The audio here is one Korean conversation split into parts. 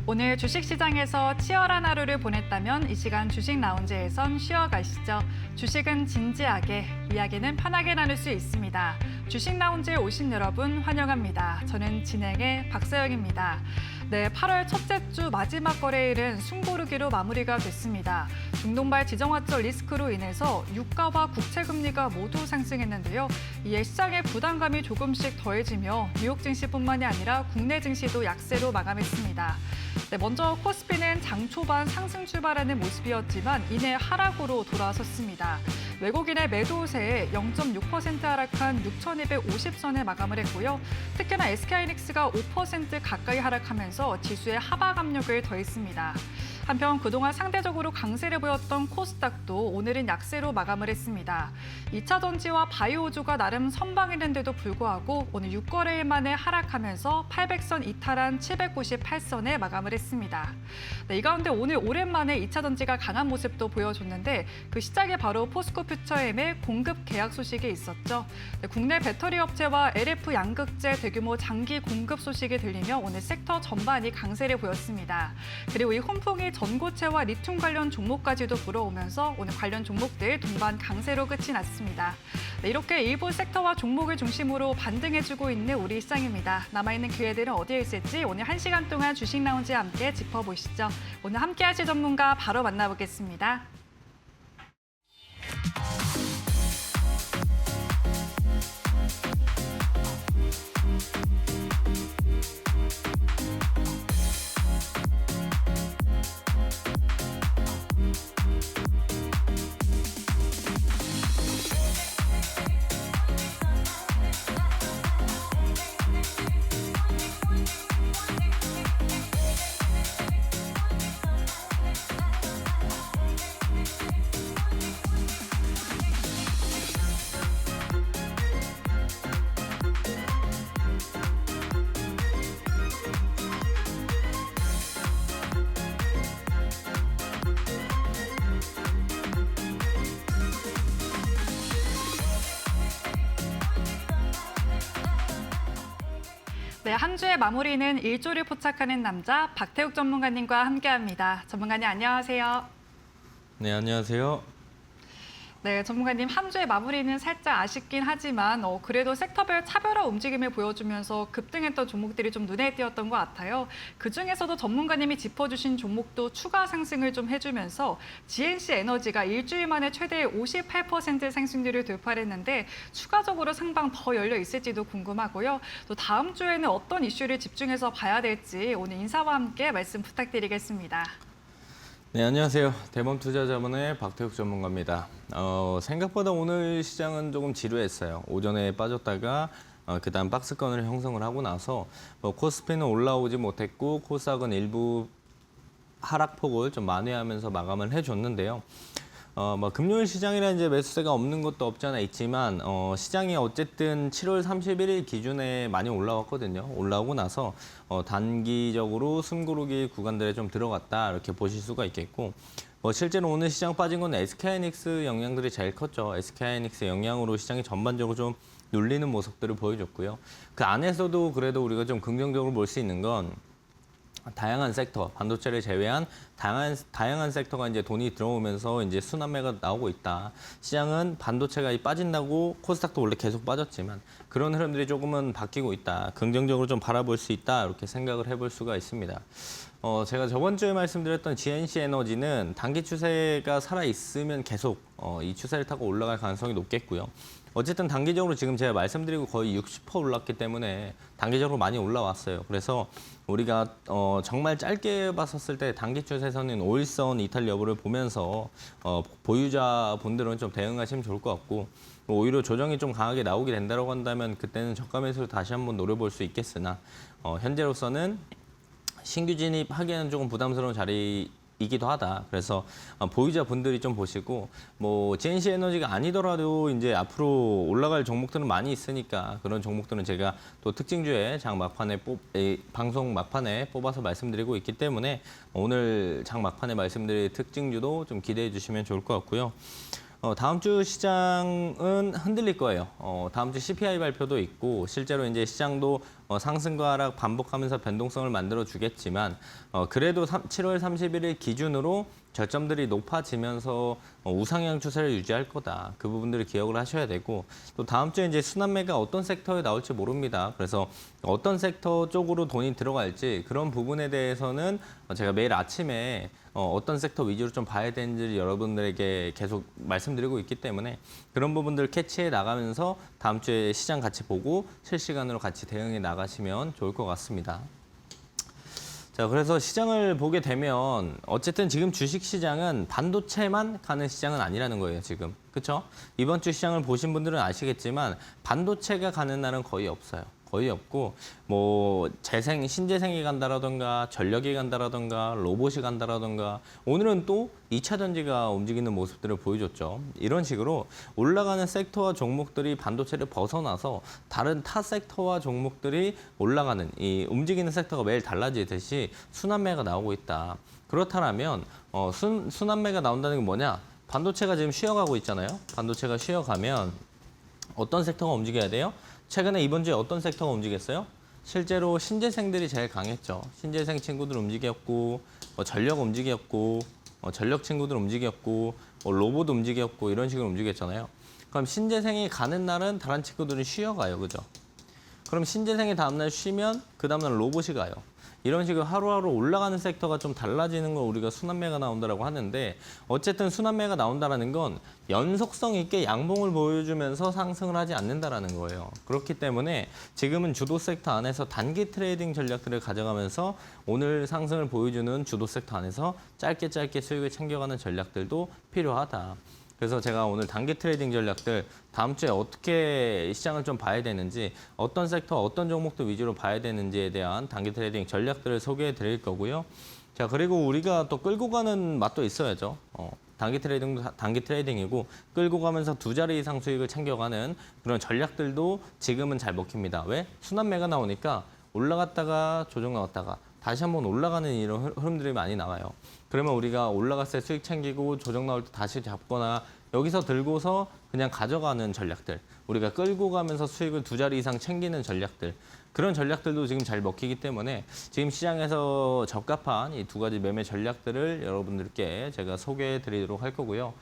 오늘 주식시장에서 치열한 하루를 보냈다면 이 시간 주식 라운지에선 쉬어가시죠. 주식은 진지하게, 이야기는 편하게 나눌 수 있습니다. 주식 라운지에 오신 여러분 환영합니다. 저는 진행의 박서영입니다. 네, 8월 첫째 주 마지막 거래일은 숨고르기로 마무리가 됐습니다. 중동발 지정학적 리스크로 인해서 유가와 국채금리가 모두 상승했는데요. 이에 시장의 부담감이 조금씩 더해지며 뉴욕 증시뿐만이 아니라 국내 증시도 약세로 마감했습니다. 네, 먼저 코스피는 장 초반 상승 출발하는 모습이었지만 이내 하락으로 돌아섰습니다. 외국인의 매도 우세에 0.6% 하락한 6,250선에 마감을 했고요. 특히나 SK하이닉스가 5% 가까이 하락하면서 지수에 하락 압력을 더했습니다. 한편 그동안 상대적으로 강세를 보였던 코스닥도 오늘은 약세로 마감을 했습니다. 2차 전지와 바이오주가 나름 선방했는데도 불구하고 오늘 6거래일 만에 하락하면서 800선 이탈한 798선에 마감을 했습니다. 네, 이 가운데 오늘 오랜만에 2차 전지가 강한 모습도 보여줬는데 그 시작에 바로 포스코 퓨처엠의 공급 계약 소식이 있었죠. 네, 국내 배터리 업체와 LF 양극재 대규모 장기 공급 소식이 들리며 오늘 섹터 전반이 강세를 보였습니다. 그리고 이 훈풍이 전고체와 리튬 관련 종목까지도 불어오면서 오늘 관련 종목들 동반 강세로 끝이 났습니다. 네, 이렇게 일부 섹터와 종목을 중심으로 반등해주고 있는 우리 시장입니다. 남아있는 기회들은 어디에 있을지 오늘 1시간 동안 주식 라운지와 함께 짚어보시죠. 오늘 함께 하실 전문가 바로 만나보겠습니다. 네, 한 주의 마무리는 일조를 포착하는 남자 박태욱 전문가님과 함께합니다. 전문가님 안녕하세요. 네, 안녕하세요. 네, 전문가님 한 주의 마무리는 살짝 아쉽긴 하지만 그래도 섹터별 차별화 움직임을 보여주면서 급등했던 종목들이 좀 눈에 띄었던 것 같아요. 그중에서도 전문가님이 짚어주신 종목도 추가 상승을 좀 해주면서 GNC 에너지가 일주일 만에 최대 58% 상승률을 돌파했는데 추가적으로 상방 더 열려 있을지도 궁금하고요. 또 다음 주에는 어떤 이슈를 집중해서 봐야 될지 오늘 인사와 함께 말씀 부탁드리겠습니다. 네, 안녕하세요. 대범투자자문의 박태욱 전문가입니다. 생각보다 오늘 시장은 조금 지루했어요. 오전에 빠졌다가 그다음 박스권을 형성을 하고 나서 코스피는 올라오지 못했고 코스닥은 일부 하락폭을 좀 만회하면서 마감을 해줬는데요. 금요일 시장이라 이제 매수세가 없는 것도 없지 않아 있지만 시장이 어쨌든 7월 31일 기준에 많이 올라왔거든요. 올라오고 나서 단기적으로 숨고르기 구간들에 좀 들어갔다 이렇게 보실 수가 있겠고 실제로 오늘 시장 빠진 건 SK하이닉스 영향들이 제일 컸죠. SK하이닉스 영향으로 시장이 전반적으로 좀 눌리는 모습들을 보여줬고요. 그 안에서도 그래도 우리가 좀 긍정적으로 볼 수 있는 건 다양한 섹터, 반도체를 제외한 다양한 섹터가 이제 돈이 들어오면서 이제 순환매가 나오고 있다. 시장은 반도체가 빠진다고 코스닥도 원래 계속 빠졌지만 그런 흐름들이 조금은 바뀌고 있다. 긍정적으로 좀 바라볼 수 있다. 이렇게 생각을 해볼 수가 있습니다. 제가 저번 주에 말씀드렸던 GNC 에너지는 단기 추세가 살아있으면 계속 이 추세를 타고 올라갈 가능성이 높겠고요. 어쨌든 단기적으로 지금 제가 말씀드리고 거의 60% 올랐기 때문에 단기적으로 많이 올라왔어요. 그래서 우리가 정말 짧게 봤었을 때 단기 추세에서는 5일선 이탈 여부를 보면서 보유자분들은 좀 대응하시면 좋을 것 같고 오히려 조정이 좀 강하게 나오게 된다고 한다면 그때는 저가 매수를 다시 한번 노려볼 수 있겠으나 현재로서는 신규 진입하기에는 조금 부담스러운 자리이기도 하다. 그래서 보유자분들이 좀 보시고 GNC 에너지가 아니더라도 이제 앞으로 올라갈 종목들은 많이 있으니까 그런 종목들은 제가 또 특징주에 장 막판에 방송 막판에 뽑아서 말씀드리고 있기 때문에 오늘 장 막판에 말씀드릴 특징주도 좀 기대해 주시면 좋을 것 같고요. 다음 주 시장은 흔들릴 거예요. 다음 주 CPI 발표도 있고 실제로 이제 시장도 상승과 하락 반복하면서 변동성을 만들어 주겠지만 그래도 7월 31일 기준으로 저점들이 높아지면서 우상향 추세를 유지할 거다. 그 부분들을 기억을 하셔야 되고 또 다음 주에 이제 순환매가 어떤 섹터에 나올지 모릅니다. 그래서 어떤 섹터 쪽으로 돈이 들어갈지 그런 부분에 대해서는 제가 매일 아침에 어떤 섹터 위주로 좀 봐야 되는지 여러분들에게 계속 말씀드리고 있기 때문에 그런 부분들 캐치해 나가면서 다음 주에 시장 같이 보고 실시간으로 같이 대응해 나가시면 좋을 것 같습니다. 자, 그래서 시장을 보게 되면 어쨌든 지금 주식 시장은 반도체만 가는 시장은 아니라는 거예요, 지금. 그렇죠? 이번 주 시장을 보신 분들은 아시겠지만 반도체가 가는 날은 거의 없어요. 거의 없고 뭐 신재생이 간다라던가 전력이 간다라던가 로봇이 간다라던가 오늘은 또 2차 전지가 움직이는 모습들을 보여줬죠. 이런 식으로 올라가는 섹터와 종목들이 반도체를 벗어나서 다른 타 섹터와 종목들이 올라가는 이 움직이는 섹터가 매일 달라지듯이 순환매가 나오고 있다. 그렇다면 순환매가 나온다는 게 뭐냐? 반도체가 지금 쉬어가고 있잖아요. 반도체가 쉬어가면 어떤 섹터가 움직여야 돼요? 최근에 이번 주에 어떤 섹터가 움직였어요? 실제로 신재생들이 제일 강했죠. 신재생 친구들 움직였고, 전력 움직였고, 전력 친구들 움직였고, 로봇 움직였고 이런 식으로 움직였잖아요. 그럼 신재생이 가는 날은 다른 친구들은 쉬어가요, 그죠? 그럼 신재생이 다음날 쉬면 그 다음날 로봇이 가요. 이런 식으로 하루하루 올라가는 섹터가 좀 달라지는 걸 우리가 순환매가 나온다라고 하는데 어쨌든 순환매가 나온다라는 건 연속성 있게 양봉을 보여주면서 상승을 하지 않는다라는 거예요. 그렇기 때문에 지금은 주도 섹터 안에서 단기 트레이딩 전략들을 가져가면서 오늘 상승을 보여주는 주도 섹터 안에서 짧게 수익을 챙겨가는 전략들도 필요하다. 그래서 제가 오늘 단기 트레이딩 전략들 다음 주에 어떻게 시장을 좀 봐야 되는지 어떤 섹터, 어떤 종목들 위주로 봐야 되는지에 대한 단기 트레이딩 전략들을 소개해 드릴 거고요. 자, 그리고 우리가 또 끌고 가는 맛도 있어야죠. 단기 트레이딩도 단기 트레이딩이고 끌고 가면서 2자리 이상 수익을 챙겨가는 그런 전략들도 지금은 잘 먹힙니다. 왜? 순환매가 나오니까 올라갔다가 조정 나왔다가 다시 한번 올라가는 이런 흐름들이 많이 나와요. 그러면 우리가 올라갔을 때 수익 챙기고 조정 나올 때 다시 잡거나 여기서 들고서 그냥 가져가는 전략들, 우리가 끌고 가면서 수익을 2자리 이상 챙기는 전략들, 그런 전략들도 지금 잘 먹히기 때문에 지금 시장에서 적합한 이 2가지 매매 전략들을 여러분들께 제가 소개해 드리도록 할 거고요.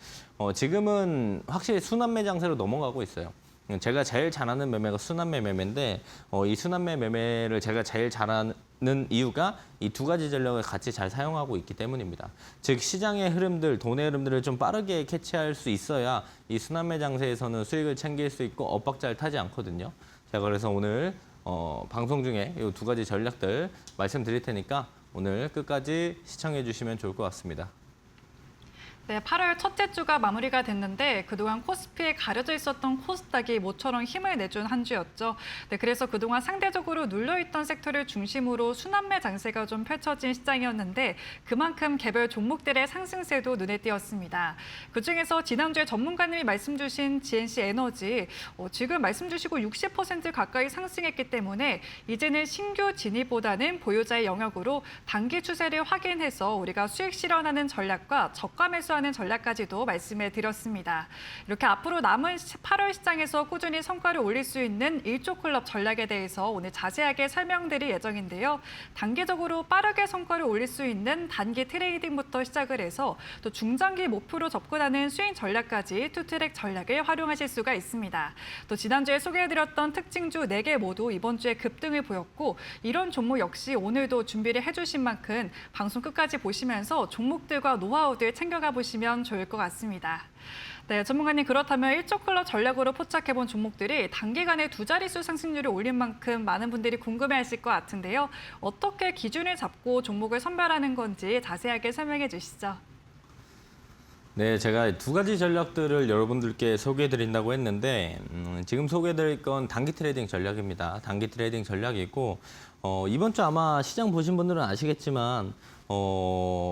지금은 확실히 순환매 장세로 넘어가고 있어요. 제가 제일 잘하는 매매가 순환매 매매인데 이 순환매 매매를 제가 제일 잘하는 이유가 이 2가지 전략을 같이 잘 사용하고 있기 때문입니다. 즉 시장의 흐름들, 돈의 흐름들을 좀 빠르게 캐치할 수 있어야 이 순환매 장세에서는 수익을 챙길 수 있고 엇박자를 타지 않거든요. 제가 그래서 오늘 방송 중에 이 2가지 전략들 말씀드릴 테니까 오늘 끝까지 시청해 주시면 좋을 것 같습니다. 네, 8월 첫째 주가 마무리가 됐는데 그동안 코스피에 가려져 있었던 코스닥이 모처럼 힘을 내준 한 주였죠. 네, 그래서 그동안 상대적으로 눌려있던 섹터를 중심으로 순환매 장세가 좀 펼쳐진 시장이었는데 그만큼 개별 종목들의 상승세도 눈에 띄었습니다. 그중에서 지난주에 전문가님이 말씀 주신 GNC 에너지 지금 말씀 주시고 60% 가까이 상승했기 때문에 이제는 신규 진입보다는 보유자의 영역으로 단기 추세를 확인해서 우리가 수익 실현하는 전략과 저가 매수 하는 전략까지도 말씀해 드렸습니다. 이렇게 앞으로 남은 8월 시장에서 꾸준히 성과를 올릴 수 있는 1조 클럽 전략에 대해서 오늘 자세하게 설명드릴 예정인데요. 단기적으로 빠르게 성과를 올릴 수 있는 단기 트레이딩부터 시작을 해서 또 중장기 목표로 접근하는 스윙 전략까지 투트랙 전략을 활용하실 수가 있습니다. 또 지난주에 소개해드렸던 특징주 4개 모두 이번 주에 급등을 보였고 이런 종목 역시 오늘도 준비를 해주신 만큼 방송 끝까지 보시면서 종목들과 노하우들 챙겨가 보시면 좋을 것 같습니다. 네, 전문가님 그렇다면 1조 클럽 전략으로 포착해본 종목들이 단기간에 2자릿수 상승률을 올린 만큼 많은 분들이 궁금해하실 것 같은데요. 어떻게 기준을 잡고 종목을 선별하는 건지 자세하게 설명해 주시죠. 네, 제가 2가지 전략들을 여러분들께 소개해드린다고 했는데 지금 소개해드릴 건 단기 트레이딩 전략입니다. 단기 트레이딩 전략이고 이번 주 아마 시장 보신 분들은 아시겠지만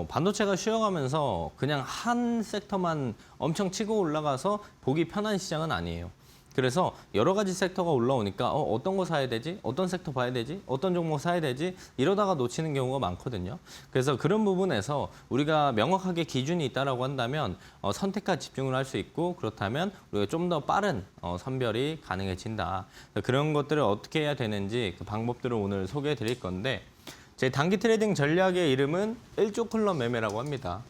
반도체가 쉬어가면서 그냥 한 섹터만 엄청 치고 올라가서 보기 편한 시장은 아니에요. 그래서 여러 가지 섹터가 올라오니까 어떤 거 사야 되지? 어떤 섹터 봐야 되지? 어떤 종목 사야 되지? 이러다가 놓치는 경우가 많거든요. 그래서 그런 부분에서 우리가 명확하게 기준이 있다라고 한다면 선택과 집중을 할 수 있고 그렇다면 우리가 좀 더 빠른 선별이 가능해진다. 그런 것들을 어떻게 해야 되는지 그 방법들을 오늘 소개해 드릴 건데 제 단기 트레이딩 전략의 이름은 1조 클럽 매매라고 합니다.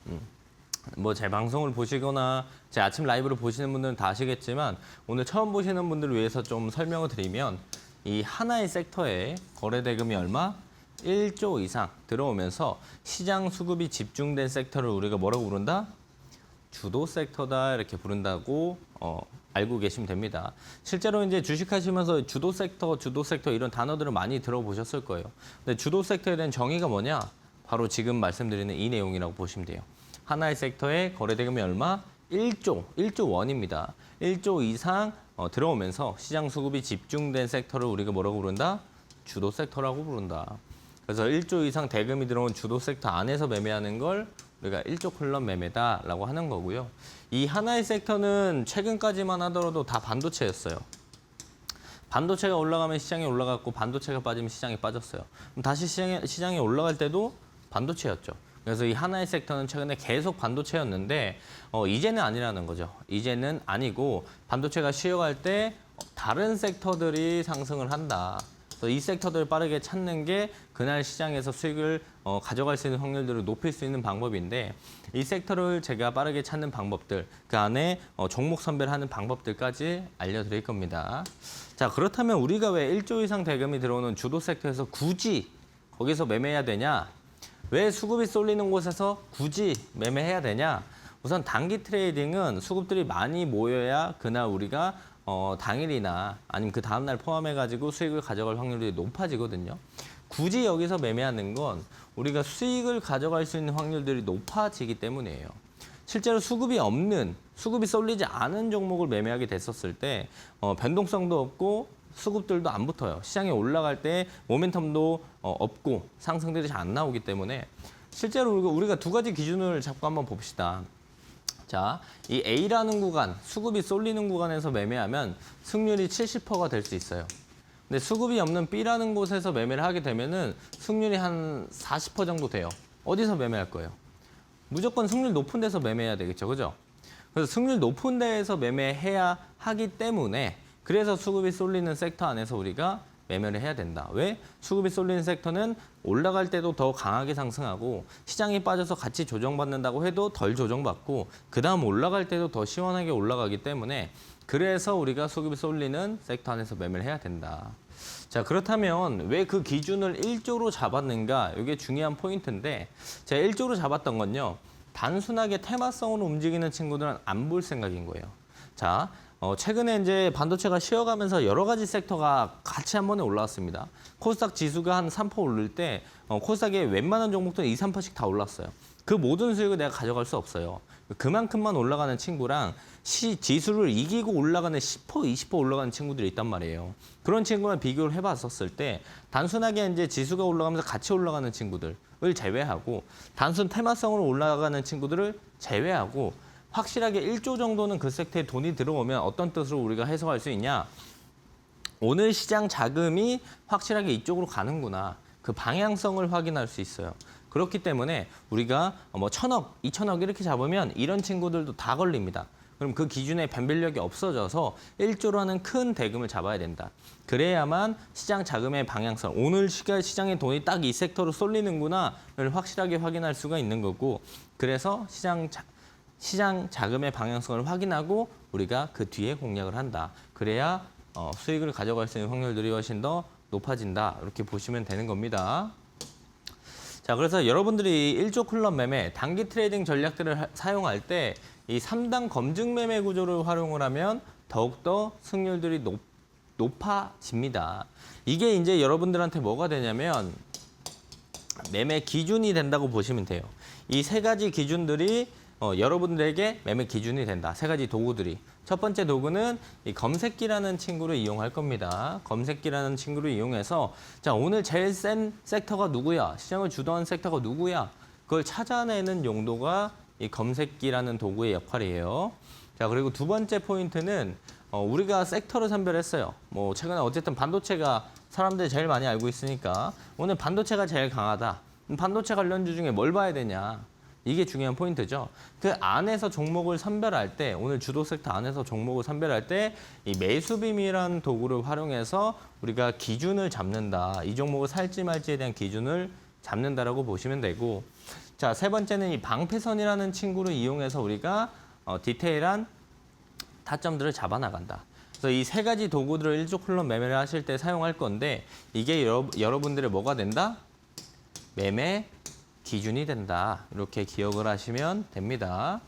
뭐 제 방송을 보시거나 제 아침 라이브를 보시는 분들은 다 아시겠지만 오늘 처음 보시는 분들을 위해서 좀 설명을 드리면 이 하나의 섹터에 거래 대금이 얼마? 1조 이상 들어오면서 시장 수급이 집중된 섹터를 우리가 뭐라고 부른다? 주도 섹터다 이렇게 부른다고 알고 계시면 됩니다. 실제로 이제 주식하시면서 주도 섹터 이런 단어들을 많이 들어보셨을 거예요. 근데 주도 섹터에 대한 정의가 뭐냐? 바로 지금 말씀드리는 이 내용이라고 보시면 돼요. 하나의 섹터에 거래 대금이 얼마? 1조 원입니다. 1조 이상 들어오면서 시장 수급이 집중된 섹터를 우리가 뭐라고 부른다? 주도 섹터라고 부른다. 그래서 1조 이상 대금이 들어온 주도 섹터 안에서 매매하는 걸 우리가 1조 클럽 매매다라고 하는 거고요. 이 하나의 섹터는 최근까지만 하더라도 다 반도체였어요. 반도체가 올라가면 시장이 올라갔고 반도체가 빠지면 시장이 빠졌어요. 그럼 다시 시장이 올라갈 때도 반도체였죠. 그래서 이 하나의 섹터는 최근에 계속 반도체였는데 이제는 아니라는 거죠. 이제는 아니고 반도체가 쉬어갈 때 다른 섹터들이 상승을 한다. 그래서 이 섹터들을 빠르게 찾는 게 그날 시장에서 수익을 가져갈 수 있는 확률들을 높일 수 있는 방법인데 이 섹터를 제가 빠르게 찾는 방법들, 그 안에 종목 선별하는 방법들까지 알려드릴 겁니다. 자, 그렇다면 우리가 왜 1조 이상 대금이 들어오는 주도 섹터에서 굳이 거기서 매매해야 되냐? 왜 수급이 쏠리는 곳에서 굳이 매매해야 되냐? 우선 단기 트레이딩은 수급들이 많이 모여야 그날 우리가 당일이나 아니면 그 다음날 포함해가지고 수익을 가져갈 확률이 높아지거든요. 굳이 여기서 매매하는 건 우리가 수익을 가져갈 수 있는 확률들이 높아지기 때문이에요. 실제로 수급이 쏠리지 않은 종목을 매매하게 됐었을 때 변동성도 없고 수급들도 안 붙어요. 시장이 올라갈 때 모멘텀도 없고 상승들이 잘 안 나오기 때문에 실제로 우리가 두 가지 기준을 잡고 한번 봅시다. 자, 이 A라는 구간, 수급이 쏠리는 구간에서 매매하면 승률이 70%가 될 수 있어요. 근데 수급이 없는 B라는 곳에서 매매를 하게 되면은 승률이 한 40% 정도 돼요. 어디서 매매할 거예요? 무조건 승률 높은 데서 매매해야 되겠죠, 그죠? 그래서 승률 높은 데에서 매매해야 하기 때문에 그래서 수급이 쏠리는 섹터 안에서 우리가 매매를 해야 된다. 왜? 수급이 쏠리는 섹터는 올라갈 때도 더 강하게 상승하고 시장이 빠져서 같이 조정받는다고 해도 덜 조정받고 그 다음 올라갈 때도 더 시원하게 올라가기 때문에 그래서 우리가 수급이 쏠리는 섹터 안에서 매매를 해야 된다. 자, 그렇다면 왜 그 기준을 1조로 잡았는가? 이게 중요한 포인트인데 제가 1조로 잡았던 건요. 단순하게 테마성으로 움직이는 친구들은 안 볼 생각인 거예요. 자, 최근에 이제 반도체가 쉬어가면서 여러 가지 섹터가 같이 한 번에 올라왔습니다. 코스닥 지수가 한 3% 오를 때 코스닥의 웬만한 종목들은 2, 3%씩 다 올랐어요. 그 모든 수익을 내가 가져갈 수 없어요. 그만큼만 올라가는 친구랑 지수를 이기고 올라가는 10%, 20% 올라가는 친구들이 있단 말이에요. 그런 친구랑 비교를 해봤었을 때 단순하게 이제 지수가 올라가면서 같이 올라가는 친구들을 제외하고 단순 테마성으로 올라가는 친구들을 제외하고 확실하게 1조 정도는 그 섹터에 돈이 들어오면 어떤 뜻으로 우리가 해석할 수 있냐? 오늘 시장 자금이 확실하게 이쪽으로 가는구나. 그 방향성을 확인할 수 있어요. 그렇기 때문에 우리가 뭐 1,000억, 2,000억 이렇게 잡으면 이런 친구들도 다 걸립니다. 그럼 그 기준에 변별력이 없어져서 1조라는 큰 대금을 잡아야 된다. 그래야만 시장 자금의 방향성, 오늘 시장에 돈이 딱 이 섹터로 쏠리는구나를 확실하게 확인할 수가 있는 거고 그래서 시장 자금의 방향성을 확인하고 우리가 그 뒤에 공략을 한다. 그래야 수익을 가져갈 수 있는 확률들이 훨씬 더 높아진다. 이렇게 보시면 되는 겁니다. 자, 그래서 여러분들이 1조 클럽 매매, 단기 트레이딩 전략들을 사용할 때 이 3단 검증 매매 구조를 활용을 하면 더욱더 승률들이 높아집니다. 이게 이제 여러분들한테 뭐가 되냐면 매매 기준이 된다고 보시면 돼요. 이 세 가지 기준들이 여러분들에게 매매 기준이 된다. 세 가지 도구들이. 첫 번째 도구는 이 검색기라는 친구를 이용할 겁니다. 검색기라는 친구를 이용해서 자, 오늘 제일 센 섹터가 누구야? 시장을 주도한 섹터가 누구야? 그걸 찾아내는 용도가 이 검색기라는 도구의 역할이에요. 자, 그리고 두 번째 포인트는 우리가 섹터를 선별했어요. 뭐 최근에 어쨌든 반도체가 사람들이 제일 많이 알고 있으니까 오늘 반도체가 제일 강하다. 반도체 관련주 중에 뭘 봐야 되냐? 이게 중요한 포인트죠. 그 안에서 종목을 선별할 때, 오늘 주도 섹터 안에서 종목을 선별할 때 이 매수빔이라는 도구를 활용해서 우리가 기준을 잡는다. 이 종목을 살지 말지에 대한 기준을 잡는다라고 보시면 되고, 자, 세 번째는 이 방패선이라는 친구를 이용해서 우리가 디테일한 타점들을 잡아 나간다. 그래서 이 세 가지 도구들을 일조클럽 매매를 하실 때 사용할 건데 이게 여러분들의 뭐가 된다? 매매 기준이 된다. 이렇게 기억을 하시면 됩니다.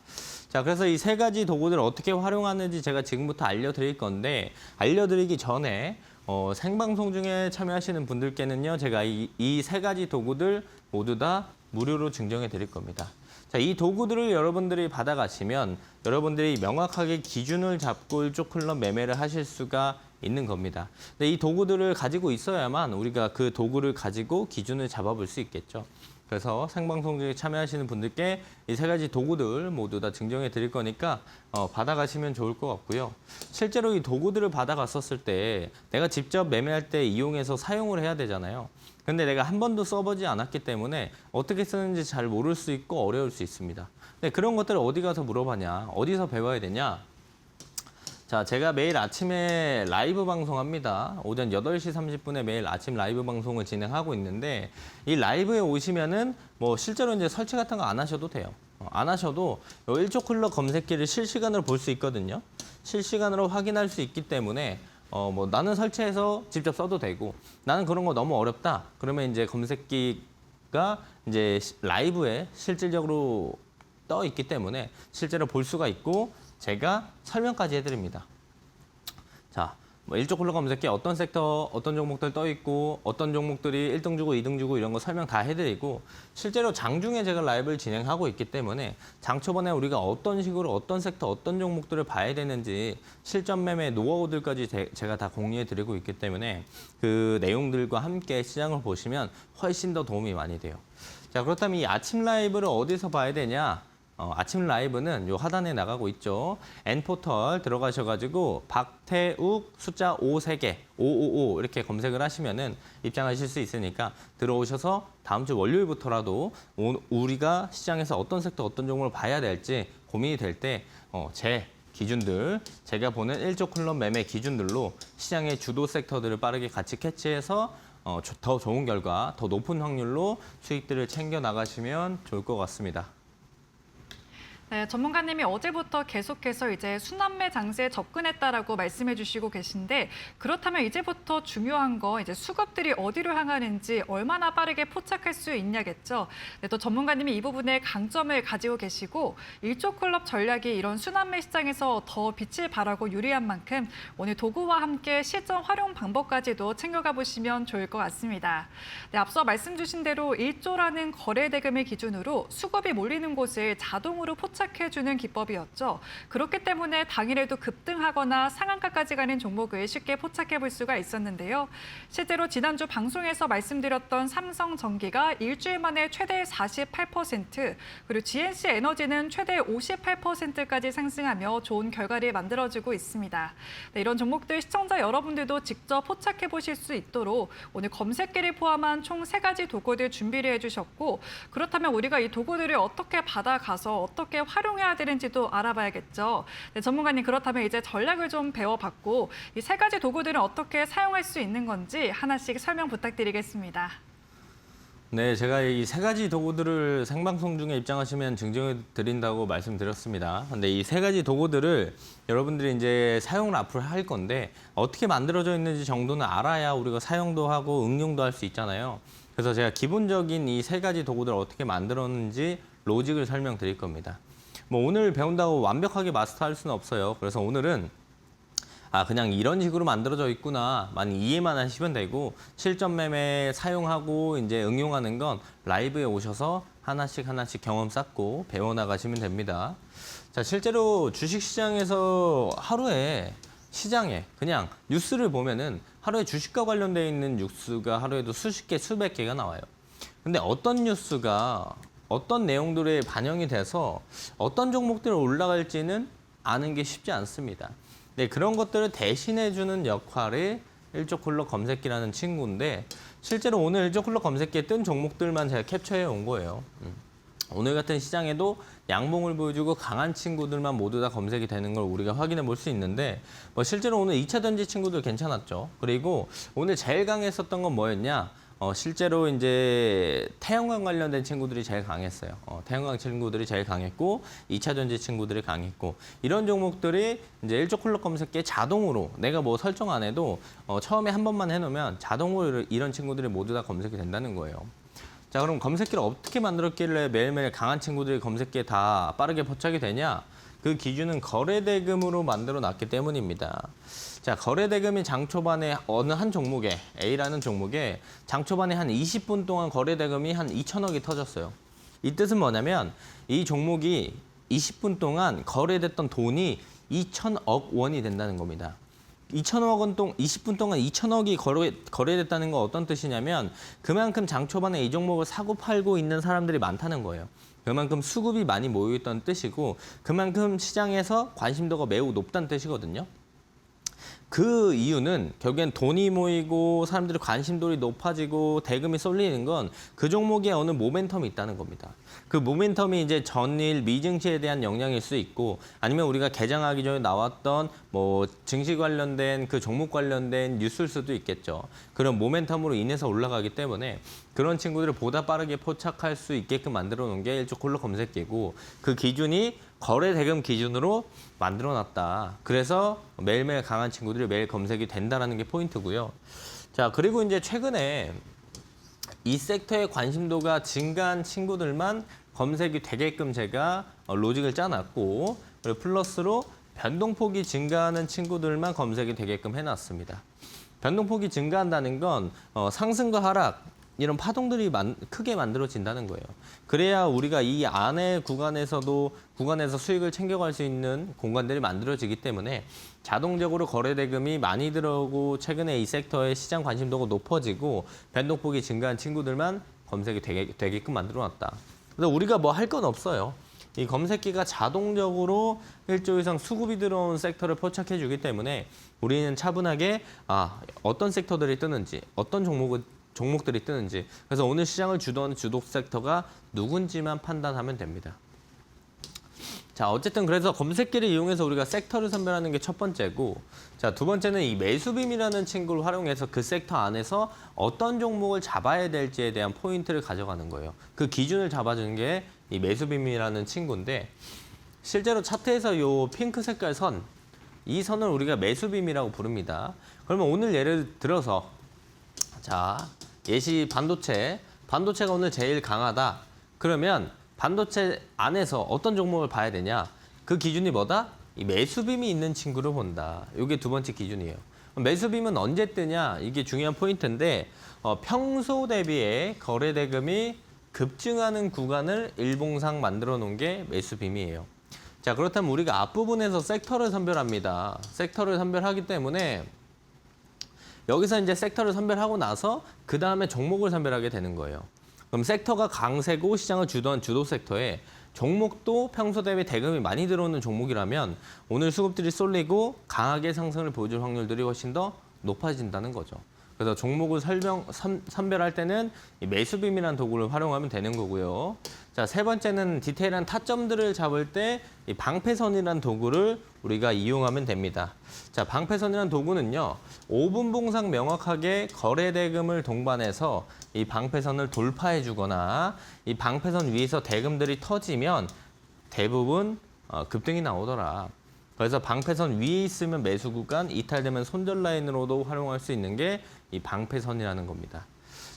자, 그래서 이 세 가지 도구들을 어떻게 활용하는지 제가 지금부터 알려드릴 건데 알려드리기 전에 생방송 중에 참여하시는 분들께는요, 제가 이 세 가지 도구들 모두 다 무료로 증정해 드릴 겁니다. 자, 이 도구들을 여러분들이 받아가시면 여러분들이 명확하게 기준을 잡고 일조클럽 매매를 하실 수가 있는 겁니다. 근데 이 도구들을 가지고 있어야만 우리가 그 도구를 가지고 기준을 잡아볼 수 있겠죠. 그래서 생방송 중에 참여하시는 분들께 이 세 가지 도구들 모두 다 증정해 드릴 거니까 받아가시면 좋을 것 같고요. 실제로 이 도구들을 받아갔었을 때 내가 직접 매매할 때 이용해서 사용을 해야 되잖아요. 근데 내가 한 번도 써보지 않았기 때문에 어떻게 쓰는지 잘 모를 수 있고 어려울 수 있습니다. 근데 그런 것들을 어디 가서 물어봐냐? 어디서 배워야 되냐? 자, 제가 매일 아침에 라이브 방송합니다. 오전 8시 30분에 매일 아침 라이브 방송을 진행하고 있는데 이 라이브에 오시면은 뭐 실제로 이제 설치 같은 거 안 하셔도 돼요. 안 하셔도 일조클럽 검색기를 실시간으로 볼 수 있거든요. 실시간으로 확인할 수 있기 때문에 뭐 나는 설치해서 직접 써도 되고 나는 그런 거 너무 어렵다. 그러면 이제 검색기가 이제 라이브에 실질적으로 떠 있기 때문에 실제로 볼 수가 있고 제가 설명까지 해드립니다. 자, 뭐 일조클럽 검색기에 어떤 섹터, 어떤 종목들 떠 있고 어떤 종목들이 1등 주고 2등 주고 이런 거 설명 다 해드리고 실제로 장중에 제가 라이브를 진행하고 있기 때문에 장 초반에 우리가 어떤 식으로 어떤 섹터, 어떤 종목들을 봐야 되는지 실전 매매 노하우들까지 제가 다 공유해드리고 있기 때문에 그 내용들과 함께 시장을 보시면 훨씬 더 도움이 많이 돼요. 자, 그렇다면 이 아침 라이브를 어디서 봐야 되냐? 아침 라이브는 요 하단에 나가고 있죠. N포털 들어가셔가지고 박태욱 숫자 53개 555 이렇게 검색을 하시면은 입장하실 수 있으니까 들어오셔서 다음 주 월요일부터라도 우리가 시장에서 어떤 섹터 어떤 종목을 봐야 될지 고민이 될 때 제 기준들, 제가 보는 일조클럽 매매 기준들로 시장의 주도 섹터들을 빠르게 같이 캐치해서 더 좋은 결과, 더 높은 확률로 수익들을 챙겨 나가시면 좋을 것 같습니다. 네, 전문가님이 어제부터 계속해서 이제 순환매 장세에 접근했다라고 말씀해 주시고 계신데 그렇다면 이제부터 중요한 거 이제 수급들이 어디로 향하는지 얼마나 빠르게 포착할 수 있냐겠죠. 네, 또 전문가님이 이 부분에 강점을 가지고 계시고 일조클럽 전략이 이런 순환매 시장에서 더 빛을 발하고 유리한 만큼 오늘 도구와 함께 실전 활용 방법까지도 챙겨가 보시면 좋을 것 같습니다. 네, 앞서 말씀 주신 대로 1조라는 거래 대금을 기준으로 수급이 몰리는 곳을 자동으로 포착해주는 기법이었죠. 그렇기 때문에 당일에도 급등하거나 상한가까지 가는 종목을 쉽게 포착해 볼 수가 있었는데요. 실제로 지난주 방송에서 말씀드렸던 삼성전기가 일주일 만에 최대 48%, 그리고 GNC 에너지는 최대 58%까지 상승하며 좋은 결과를 만들어주고 있습니다. 네, 이런 종목들 시청자 여러분들도 직접 포착해 보실 수 있도록 오늘 검색기를 포함한 총 3가지 도구들 준비를 해주셨고 그렇다면 우리가 이 도구들을 어떻게 받아가서 어떻게 활용해야 되는지도 알아봐야겠죠. 네, 전문가님 그렇다면 이제 전략을 좀 배워봤고 이 3가지 도구들은 어떻게 사용할 수 있는 건지 하나씩 설명 부탁드리겠습니다. 네, 제가 이 3가지 도구들을 생방송 중에 입장하시면 증정해 드린다고 말씀드렸습니다. 근데 이 3가지 도구들을 여러분들이 이제 사용을 앞으로 할 건데 어떻게 만들어져 있는지 정도는 알아야 우리가 사용도 하고 응용도 할 수 있잖아요. 그래서 제가 기본적인 이 3가지 도구들을 어떻게 만들었는지 로직을 설명드릴 겁니다. 뭐 오늘 배운다고 완벽하게 마스터할 수는 없어요. 그래서 오늘은 그냥 이런 식으로 만들어져 있구나만 이해만 하시면 되고 실전 매매 사용하고 이제 응용하는 건 라이브에 오셔서 하나씩 경험 쌓고 배워나가시면 됩니다. 자, 실제로 주식시장에서 하루에 시장에 그냥 뉴스를 보면은 하루에 주식과 관련되어 있는 뉴스가 하루에도 수십 개, 수백 개가 나와요. 근데 어떤 뉴스가 어떤 내용들에 반영이 돼서 어떤 종목들이 올라갈지는 아는 게 쉽지 않습니다. 네, 그런 것들을 대신해주는 역할이 일조콜록 검색기라는 친구인데 실제로 오늘 일조콜록 검색기에 뜬 종목들만 제가 캡처해 온 거예요. 오늘 같은 시장에도 양봉을 보여주고 강한 친구들만 모두 다 검색이 되는 걸 우리가 확인해 볼 수 있는데 뭐 실제로 오늘 2차 전지 친구들 괜찮았죠. 그리고 오늘 제일 강했었던 건 뭐였냐? 실제로 이제 태양광 관련된 친구들이 제일 강했어요. 태양광 친구들이 제일 강했고 2차 전지 친구들이 강했고 이런 종목들이 이제 일조콜록 검색기에 자동으로 내가 뭐 설정 안 해도 처음에 한 번만 해놓으면 자동으로 이런 친구들이 모두 다 검색이 된다는 거예요. 자, 그럼 검색기를 어떻게 만들었길래 매일매일 강한 친구들이 검색기에 다 빠르게 포착이 되냐? 그 기준은 거래대금으로 만들어 놨기 때문입니다. 자, 거래대금이 장 초반에 어느 한 종목에, A라는 종목에 장 초반에 한 20분 동안 거래대금이 한 2천억이 터졌어요. 이 뜻은 뭐냐면 이 종목이 20분 동안 거래됐던 돈이 2천억 원이 된다는 겁니다. 2천억 원 20분 동안 2천억이 거래됐다는 건 어떤 뜻이냐면 그만큼 장 초반에 이 종목을 사고 팔고 있는 사람들이 많다는 거예요. 그만큼 수급이 많이 모여있다는 뜻이고 그만큼 시장에서 관심도가 매우 높다는 뜻이거든요. 그 이유는 결국엔 돈이 모이고 사람들의 관심도가 높아지고 대금이 쏠리는 건 그 종목에 어느 모멘텀이 있다는 겁니다. 그 모멘텀이 이제 전일 미증시에 대한 영향일 수 있고 아니면 우리가 개장하기 전에 나왔던 뭐 증시 관련된 그 종목 관련된 뉴스일 수도 있겠죠. 그런 모멘텀으로 인해서 올라가기 때문에 그런 친구들을 보다 빠르게 포착할 수 있게끔 만들어 놓은 게 일조콜록 검색기고 그 기준이 거래 대금 기준으로 만들어놨다. 그래서 매일매일 강한 친구들이 매일 검색이 된다라는 게 포인트고요. 자, 그리고 이제 최근에 이 섹터의 관심도가 증가한 친구들만 검색이 되게끔 제가 로직을 짜놨고 그리고 플러스로 변동폭이 증가하는 친구들만 검색이 되게끔 해놨습니다. 변동폭이 증가한다는 건 상승과 하락 이런 파동들이 크게 만들어진다는 거예요. 그래야 우리가 이 안에 구간에서 수익을 챙겨갈 수 있는 공간들이 만들어지기 때문에 자동적으로 거래대금이 많이 들어오고 최근에 이 섹터의 시장 관심도가 높아지고 변동폭이 증가한 친구들만 검색이 되게끔 만들어놨다. 그래서 우리가 뭐 할 건 없어요. 이 검색기가 자동적으로 일조 이상 수급이 들어온 섹터를 포착해 주기 때문에 우리는 차분하게 어떤 섹터들이 뜨는지 어떤 종목들이 뜨는지 그래서 오늘 시장을 주도하는 주독 섹터가 누군지만 판단하면 됩니다. 자, 어쨌든 그래서 검색기를 이용해서 우리가 섹터를 선별하는 게 첫 번째고 자, 두 번째는 이 매수빔이라는 친구를 활용해서 그 섹터 안에서 어떤 종목을 잡아야 될지에 대한 포인트를 가져가는 거예요. 그 기준을 잡아주는 게 이 매수빔이라는 친구인데 실제로 차트에서 이 핑크 색깔 선, 이 선을 우리가 매수빔이라고 부릅니다. 그러면 오늘 예를 들어서 자, 예시 반도체가 오늘 제일 강하다. 그러면 반도체 안에서 어떤 종목을 봐야 되냐? 그 기준이 뭐다? 이 매수빔이 있는 친구를 본다. 이게 두 번째 기준이에요. 매수빔은 언제 뜨냐? 이게 중요한 포인트인데 평소 대비에 거래대금이 급증하는 구간을 일봉상 만들어 놓은 게 매수빔이에요. 자, 그렇다면 우리가 앞부분에서 섹터를 선별합니다. 섹터를 선별하기 때문에 여기서 이제 섹터를 선별하고 나서 그 다음에 종목을 선별하게 되는 거예요. 그럼 섹터가 강세고 시장을 주도한 주도 섹터에 종목도 평소 대비 대금이 많이 들어오는 종목이라면 오늘 수급들이 쏠리고 강하게 상승을 보여줄 확률들이 훨씬 더 높아진다는 거죠. 그래서 종목을 선별할 때는 이 매수빔이라는 도구를 활용하면 되는 거고요. 자, 세 번째는 디테일한 타점들을 잡을 때 이 방패선이라는 도구를 우리가 이용하면 됩니다. 자, 방패선이라는 도구는요. 5분 봉상 명확하게 거래대금을 동반해서 이 방패선을 돌파해 주거나 이 방패선 위에서 대금들이 터지면 대부분 급등이 나오더라. 그래서 방패선 위에 있으면 매수 구간, 이탈되면 손절 라인으로도 활용할 수 있는 게 이 방패선이라는 겁니다.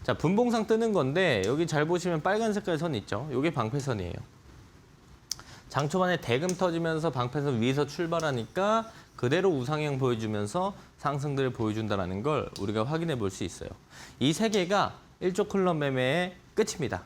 자, 분봉상 뜨는 건데 여기 잘 보시면 빨간 색깔 선 있죠? 이게 방패선이에요. 장 초반에 대금 터지면서 방패선 위에서 출발하니까 그대로 우상향 보여주면서 상승들을 보여준다는 걸 우리가 확인해 볼 수 있어요. 이 세 개가 일조클럽 매매의 끝입니다.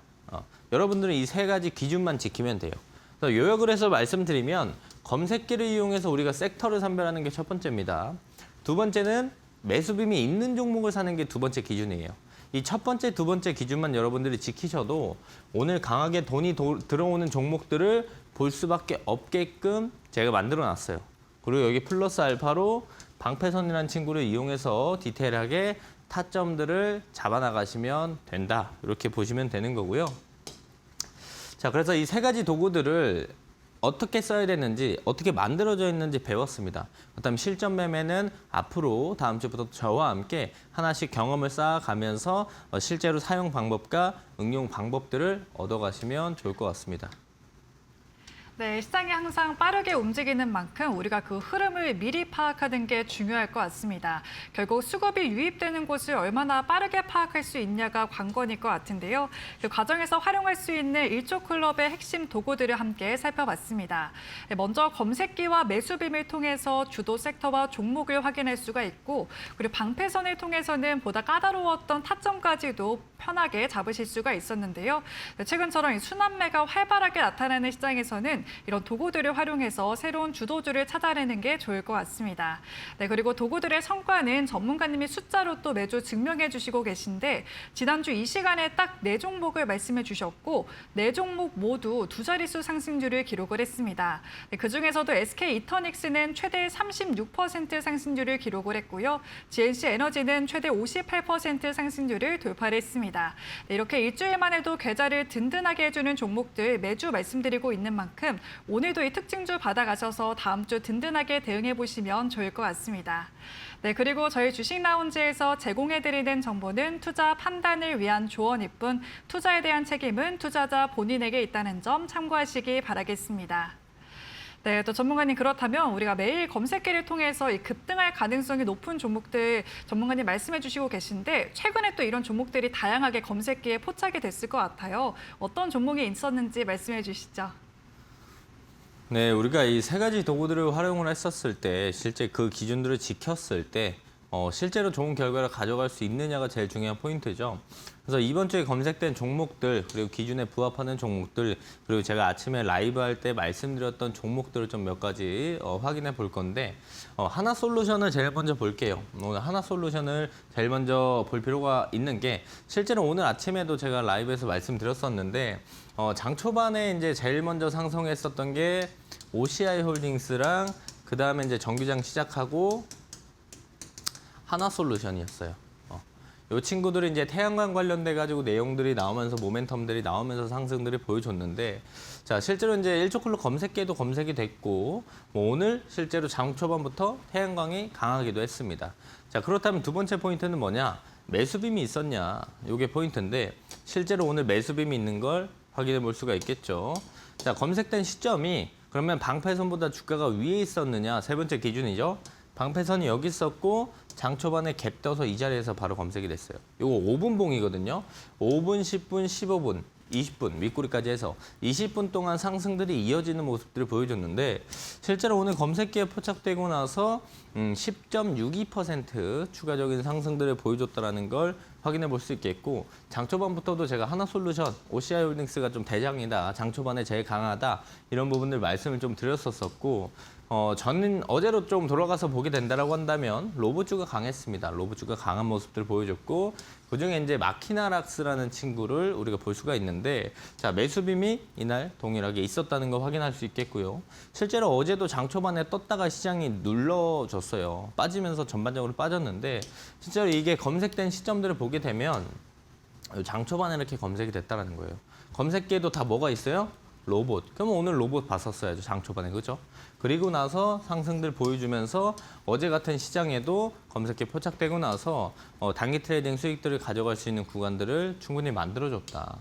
여러분들은 이 세 가지 기준만 지키면 돼요. 그래서 요약을 해서 말씀드리면 검색기를 이용해서 우리가 섹터를 선별하는 게 첫 번째입니다. 두 번째는 매수빔이 있는 종목을 사는 게 두 번째 기준이에요. 이 첫 번째, 두 번째 기준만 여러분들이 지키셔도 오늘 강하게 돈이 들어오는 종목들을 볼 수밖에 없게끔 제가 만들어 놨어요. 그리고 여기 플러스 알파로 방패선이라는 친구를 이용해서 디테일하게 타점들을 잡아나가시면 된다. 이렇게 보시면 되는 거고요. 자, 그래서 이 세 가지 도구들을 어떻게 써야 되는지, 어떻게 만들어져 있는지 배웠습니다. 그다음 실전 매매는 앞으로 다음 주부터 저와 함께 하나씩 경험을 쌓아가면서 실제로 사용 방법과 응용 방법들을 얻어가시면 좋을 것 같습니다. 네, 시장이 항상 빠르게 움직이는 만큼 우리가 그 흐름을 미리 파악하는 게 중요할 것 같습니다. 결국 수급이 유입되는 곳을 얼마나 빠르게 파악할 수 있냐가 관건일 것 같은데요. 그 과정에서 활용할 수 있는 일조클럽의 핵심 도구들을 함께 살펴봤습니다. 먼저 검색기와 매수빔을 통해서 주도 섹터와 종목을 확인할 수가 있고, 그리고 방패선을 통해서는 보다 까다로웠던 타점까지도 편하게 잡으실 수가 있었는데요. 최근처럼 순환매가 활발하게 나타나는 시장에서는 이런 도구들을 활용해서 새로운 주도주를 찾아내는 게 좋을 것 같습니다. 네, 그리고 도구들의 성과는 전문가님이 숫자로 또 매주 증명해 주시고 계신데, 지난주 이 시간에 딱 4종목을 말씀해 주셨고 4종목 모두 두 자릿수 상승률을 기록을 했습니다. 네, 그중에서도 SK 이터닉스는 최대 36% 상승률을 기록을 했고요. GNC 에너지는 최대 58% 상승률을 돌파를 했습니다. 네, 이렇게 일주일만 해도 계좌를 든든하게 해주는 종목들 매주 말씀드리고 있는 만큼 오늘도 이 특징주 받아가셔서 다음 주 든든하게 대응해 보시면 좋을 것 같습니다. 네, 그리고 저희 주식 라운지에서 제공해드리는 정보는 투자 판단을 위한 조언일 뿐 투자에 대한 책임은 투자자 본인에게 있다는 점 참고하시기 바라겠습니다. 네, 또 전문가님, 그렇다면 우리가 매일 검색기를 통해서 이 급등할 가능성이 높은 종목들 전문가님 말씀해 주시고 계신데, 최근에 또 이런 종목들이 다양하게 검색기에 포착이 됐을 것 같아요. 어떤 종목이 있었는지 말씀해 주시죠. 네, 우리가 이 세 가지 도구들을 활용을 했었을 때, 실제 그 기준들을 지켰을 때 실제로 좋은 결과를 가져갈 수 있느냐가 제일 중요한 포인트죠. 그래서 이번 주에 검색된 종목들, 그리고 기준에 부합하는 종목들, 그리고 제가 아침에 라이브 할 때 말씀드렸던 종목들을 좀 몇 가지 확인해 볼 건데, 하나솔루션을 제일 먼저 볼게요. 오늘 하나솔루션을 제일 먼저 볼 필요가 있는 게, 실제로 오늘 아침에도 제가 라이브에서 말씀드렸었는데, 장 초반에 이제 제일 먼저 상승했었던 게 OCI 홀딩스랑 그 다음에 이제 정규장 시작하고 하나솔루션이었어요. 이 친구들이 이제 태양광 관련돼 가지고 내용들이 나오면서 모멘텀들이 나오면서 상승들이 보여줬는데, 자, 실제로 이제 1조 클럽 검색기에도 검색이 됐고, 뭐 오늘 실제로 장 초반부터 태양광이 강하기도 했습니다. 자, 그렇다면 두 번째 포인트는 뭐냐? 매수빔이 있었냐? 이게 포인트인데, 실제로 오늘 매수빔이 있는 걸 확인해 볼 수가 있겠죠. 자, 검색된 시점이 그러면 방패선보다 주가가 위에 있었느냐? 세 번째 기준이죠. 방패선이 여기 있었고 장 초반에 갭 떠서 이 자리에서 바로 검색이 됐어요. 이거 5분 봉이거든요. 5분, 10분, 15분, 20분 윗꼬리까지 해서 20분 동안 상승들이 이어지는 모습들을 보여줬는데, 실제로 오늘 검색기에 포착되고 나서 10.62% 추가적인 상승들을 보여줬다는 걸 확인해 볼 수 있겠고, 장 초반부터도 제가 하나솔루션, OCI 홀딩스가 좀 대장이다, 장 초반에 제일 강하다, 이런 부분들 말씀을 좀 드렸었고, 저는 어제로 좀 돌아가서 보게 된다라고 한다면 로봇주가 강했습니다. 로봇주가 강한 모습들 보여줬고, 그중에 이제 마키나락스라는 친구를 우리가 볼 수가 있는데, 자, 매수빔이 이날 동일하게 있었다는 거 확인할 수 있겠고요. 실제로 어제도 장 초반에 떴다가 시장이 눌러줬어요. 빠지면서 전반적으로 빠졌는데, 실제로 이게 검색된 시점들을 보게 되면 장 초반에 이렇게 검색이 됐다는 거예요. 검색기에도 다 뭐가 있어요? 로봇. 그러면 오늘 로봇 봤었어야죠, 장 초반에, 그죠? 그리고 나서 상승들 보여주면서 어제 같은 시장에도 검색기에 포착되고 나서 단기 트레이딩 수익들을 가져갈 수 있는 구간들을 충분히 만들어줬다.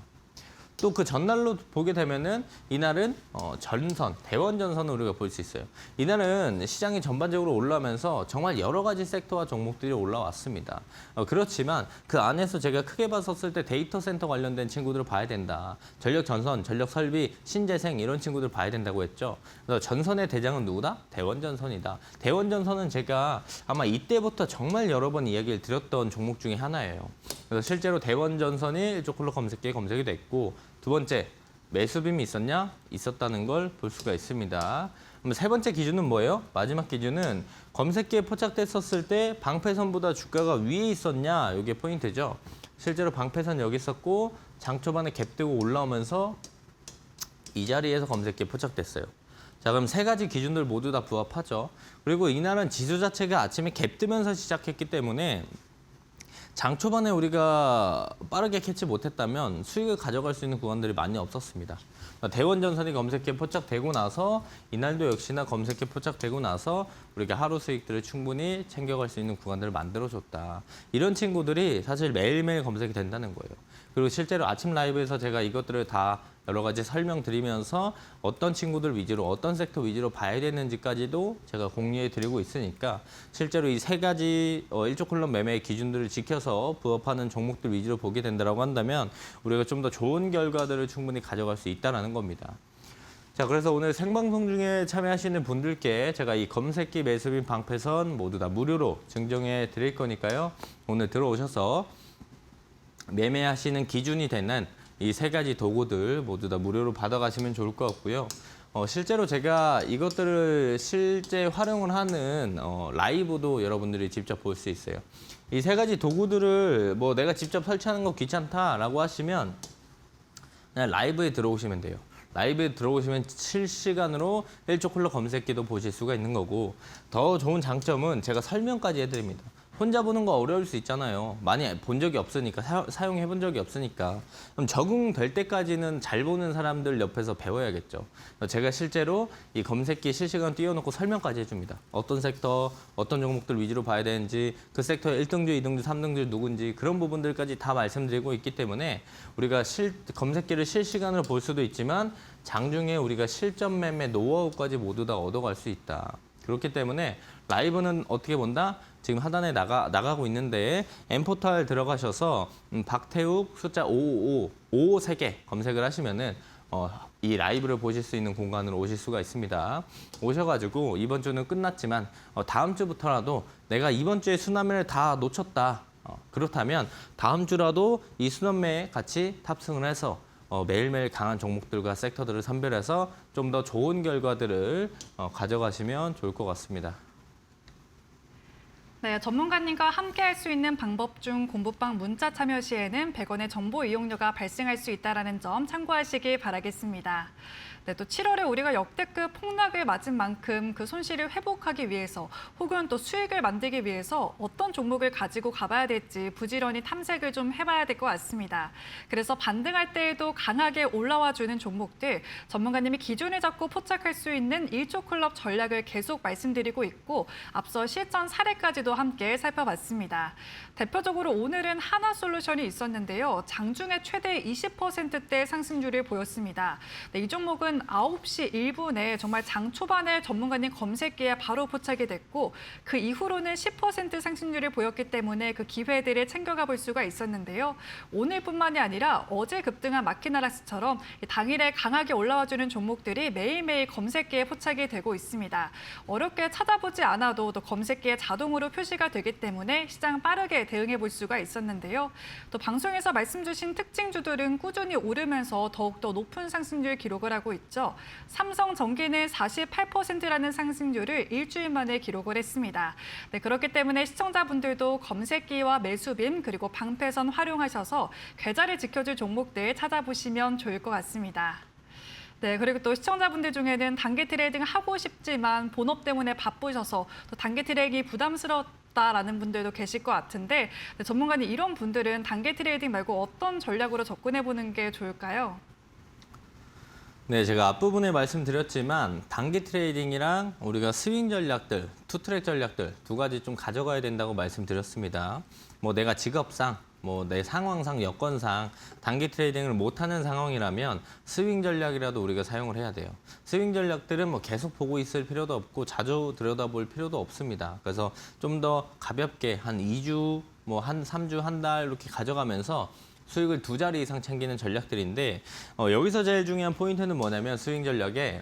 또 그 전날로 보게 되면은 이날은 전선, 대원전선을 우리가 볼 수 있어요. 이날은 시장이 전반적으로 올라오면서 정말 여러 가지 섹터와 종목들이 올라왔습니다. 그렇지만 그 안에서 제가 크게 봤었을 때 데이터 센터 관련된 친구들을 봐야 된다. 전력 전선, 전력 설비, 신재생 이런 친구들 봐야 된다고 했죠. 그래서 전선의 대장은 누구다? 대원전선이다. 대원전선은 제가 아마 이때부터 정말 여러 번 이야기를 드렸던 종목 중에 하나예요. 그래서 실제로 대원전선이 1조 클럽 검색기에 검색이 됐고, 두 번째, 매수빔이 있었냐? 있었다는 걸 볼 수가 있습니다. 그럼 세 번째 기준은 뭐예요? 마지막 기준은 검색기에 포착됐었을 때 방패선보다 주가가 위에 있었냐? 이게 포인트죠. 실제로 방패선 여기 있었고 장 초반에 갭 뜨고 올라오면서 이 자리에서 검색기에 포착됐어요. 자, 그럼 세 가지 기준들 모두 다 부합하죠. 그리고 이날은 지수 자체가 아침에 갭 뜨면서 시작했기 때문에 장 초반에 우리가 빠르게 캐치 못했다면 수익을 가져갈 수 있는 구간들이 많이 없었습니다. 대원전선이 검색해 포착되고 나서 이날도 역시나 검색해 포착되고 나서 우리가 하루 수익들을 충분히 챙겨갈 수 있는 구간들을 만들어줬다. 이런 친구들이 사실 매일매일 검색이 된다는 거예요. 그리고 실제로 아침 라이브에서 제가 이것들을 다 여러 가지 설명드리면서 어떤 친구들 위주로 어떤 섹터 위주로 봐야 되는지까지도 제가 공유해 드리고 있으니까 실제로 이 세 가지 일조 콜럼 매매의 기준들을 지켜서 부합하는 종목들 위주로 보게 된다고 한다면 우리가 좀 더 좋은 결과들을 충분히 가져갈 수 있다는 겁니다. 자, 그래서 오늘 생방송 중에 참여하시는 분들께 제가 이 검색기 매수빈 방패선 모두 다 무료로 증정해 드릴 거니까요. 오늘 들어오셔서 매매하시는 기준이 되는 이 세 가지 도구들 모두 다 무료로 받아가시면 좋을 것 같고요. 실제로 제가 이것들을 실제 활용을 하는 라이브도 여러분들이 직접 볼 수 있어요. 이 세 가지 도구들을 뭐 내가 직접 설치하는 거 귀찮다라고 하시면 그냥 라이브에 들어오시면 돼요. 라이브에 들어오시면 실시간으로 일조 콜러 검색기도 보실 수가 있는 거고 더 좋은 장점은 제가 설명까지 해드립니다. 혼자 보는 거 어려울 수 있잖아요. 많이 본 적이 없으니까, 사용해 본 적이 없으니까. 그럼 적응될 때까지는 잘 보는 사람들 옆에서 배워야겠죠. 제가 실제로 이 검색기 실시간 띄워놓고 설명까지 해줍니다. 어떤 섹터, 어떤 종목들 위주로 봐야 되는지, 그 섹터의 1등주, 2등주, 3등주 누군지 그런 부분들까지 다 말씀드리고 있기 때문에 우리가 검색기를 실시간으로 볼 수도 있지만 장중에 우리가 실전 매매 노하우까지 모두 다 얻어갈 수 있다. 그렇기 때문에 라이브는 어떻게 본다? 지금 하단에 나가고 있는데 M포탈 들어가셔서 박태욱 숫자 555, 553개 검색을 하시면은 이 라이브를 보실 수 있는 공간으로 오실 수가 있습니다. 오셔가지고 이번 주는 끝났지만 다음 주부터라도 내가 이번 주에 순환매를 다 놓쳤다. 그렇다면 다음 주라도 이 순환매에 같이 탑승을 해서 매일매일 강한 종목들과 섹터들을 선별해서 좀 더 좋은 결과들을 가져가시면 좋을 것 같습니다. 네, 전문가님과 함께 할 수 있는 방법 중 공부방 문자 참여 시에는 100원의 정보 이용료가 발생할 수 있다는 점 참고하시기 바라겠습니다. 네, 또 7월에 우리가 역대급 폭락을 맞은 만큼 그 손실을 회복하기 위해서 혹은 또 수익을 만들기 위해서 어떤 종목을 가지고 가봐야 될지 부지런히 탐색을 좀 해봐야 될 것 같습니다. 그래서 반등할 때에도 강하게 올라와주는 종목들 전문가님이 기준을 잡고 포착할 수 있는 1조 클럽 전략을 계속 말씀드리고 있고 앞서 실전 사례까지도 함께 살펴봤습니다. 대표적으로 오늘은 하나솔루션이 있었는데요. 장중에 최대 20%대 상승률을 보였습니다. 네, 이 종목은 9시 1분에 정말 장 초반에 전문가님 검색기에 바로 포착이 됐고 그 이후로는 10% 상승률을 보였기 때문에 그 기회들을 챙겨가 볼 수가 있었는데요. 오늘뿐만이 아니라 어제 급등한 마키나락스처럼 당일에 강하게 올라와주는 종목들이 매일매일 검색기에 포착이 되고 있습니다. 어렵게 찾아보지 않아도 또 검색기에 자동으로 표시가 되기 때문에 시장 빠르게 대응해 볼 수가 있었는데요. 또 방송에서 말씀 주신 특징주들은 꾸준히 오르면서 더욱더 높은 상승률 기록을 하고 있죠. 삼성전기는 48%라는 상승률을 일주일 만에 기록을 했습니다. 네, 그렇기 때문에 시청자분들도 검색기와 매수빔 그리고 방패선 활용하셔서 계좌를 지켜줄 종목들 찾아보시면 좋을 것 같습니다. 네, 그리고 또 시청자분들 중에는 단기 트레이딩 하고 싶지만 본업 때문에 바쁘셔서 또 단기 트레이딩이 부담스럽다라는 분들도 계실 것 같은데 네, 전문가님 이런 분들은 단기 트레이딩 말고 어떤 전략으로 접근해 보는 게 좋을까요? 네, 제가 앞부분에 말씀드렸지만 단기 트레이딩이랑 우리가 스윙 전략들, 투트랙 전략들 두 가지 좀 가져가야 된다고 말씀드렸습니다. 뭐 내가 직업상, 뭐 내 상황상, 여건상 단기 트레이딩을 못하는 상황이라면 스윙 전략이라도 우리가 사용을 해야 돼요. 스윙 전략들은 뭐 계속 보고 있을 필요도 없고 자주 들여다볼 필요도 없습니다. 그래서 좀 더 가볍게 한 2주, 뭐 한 3주, 한 달 이렇게 가져가면서 수익을 2자리 이상 챙기는 전략들인데 여기서 제일 중요한 포인트는 뭐냐면 스윙 전략에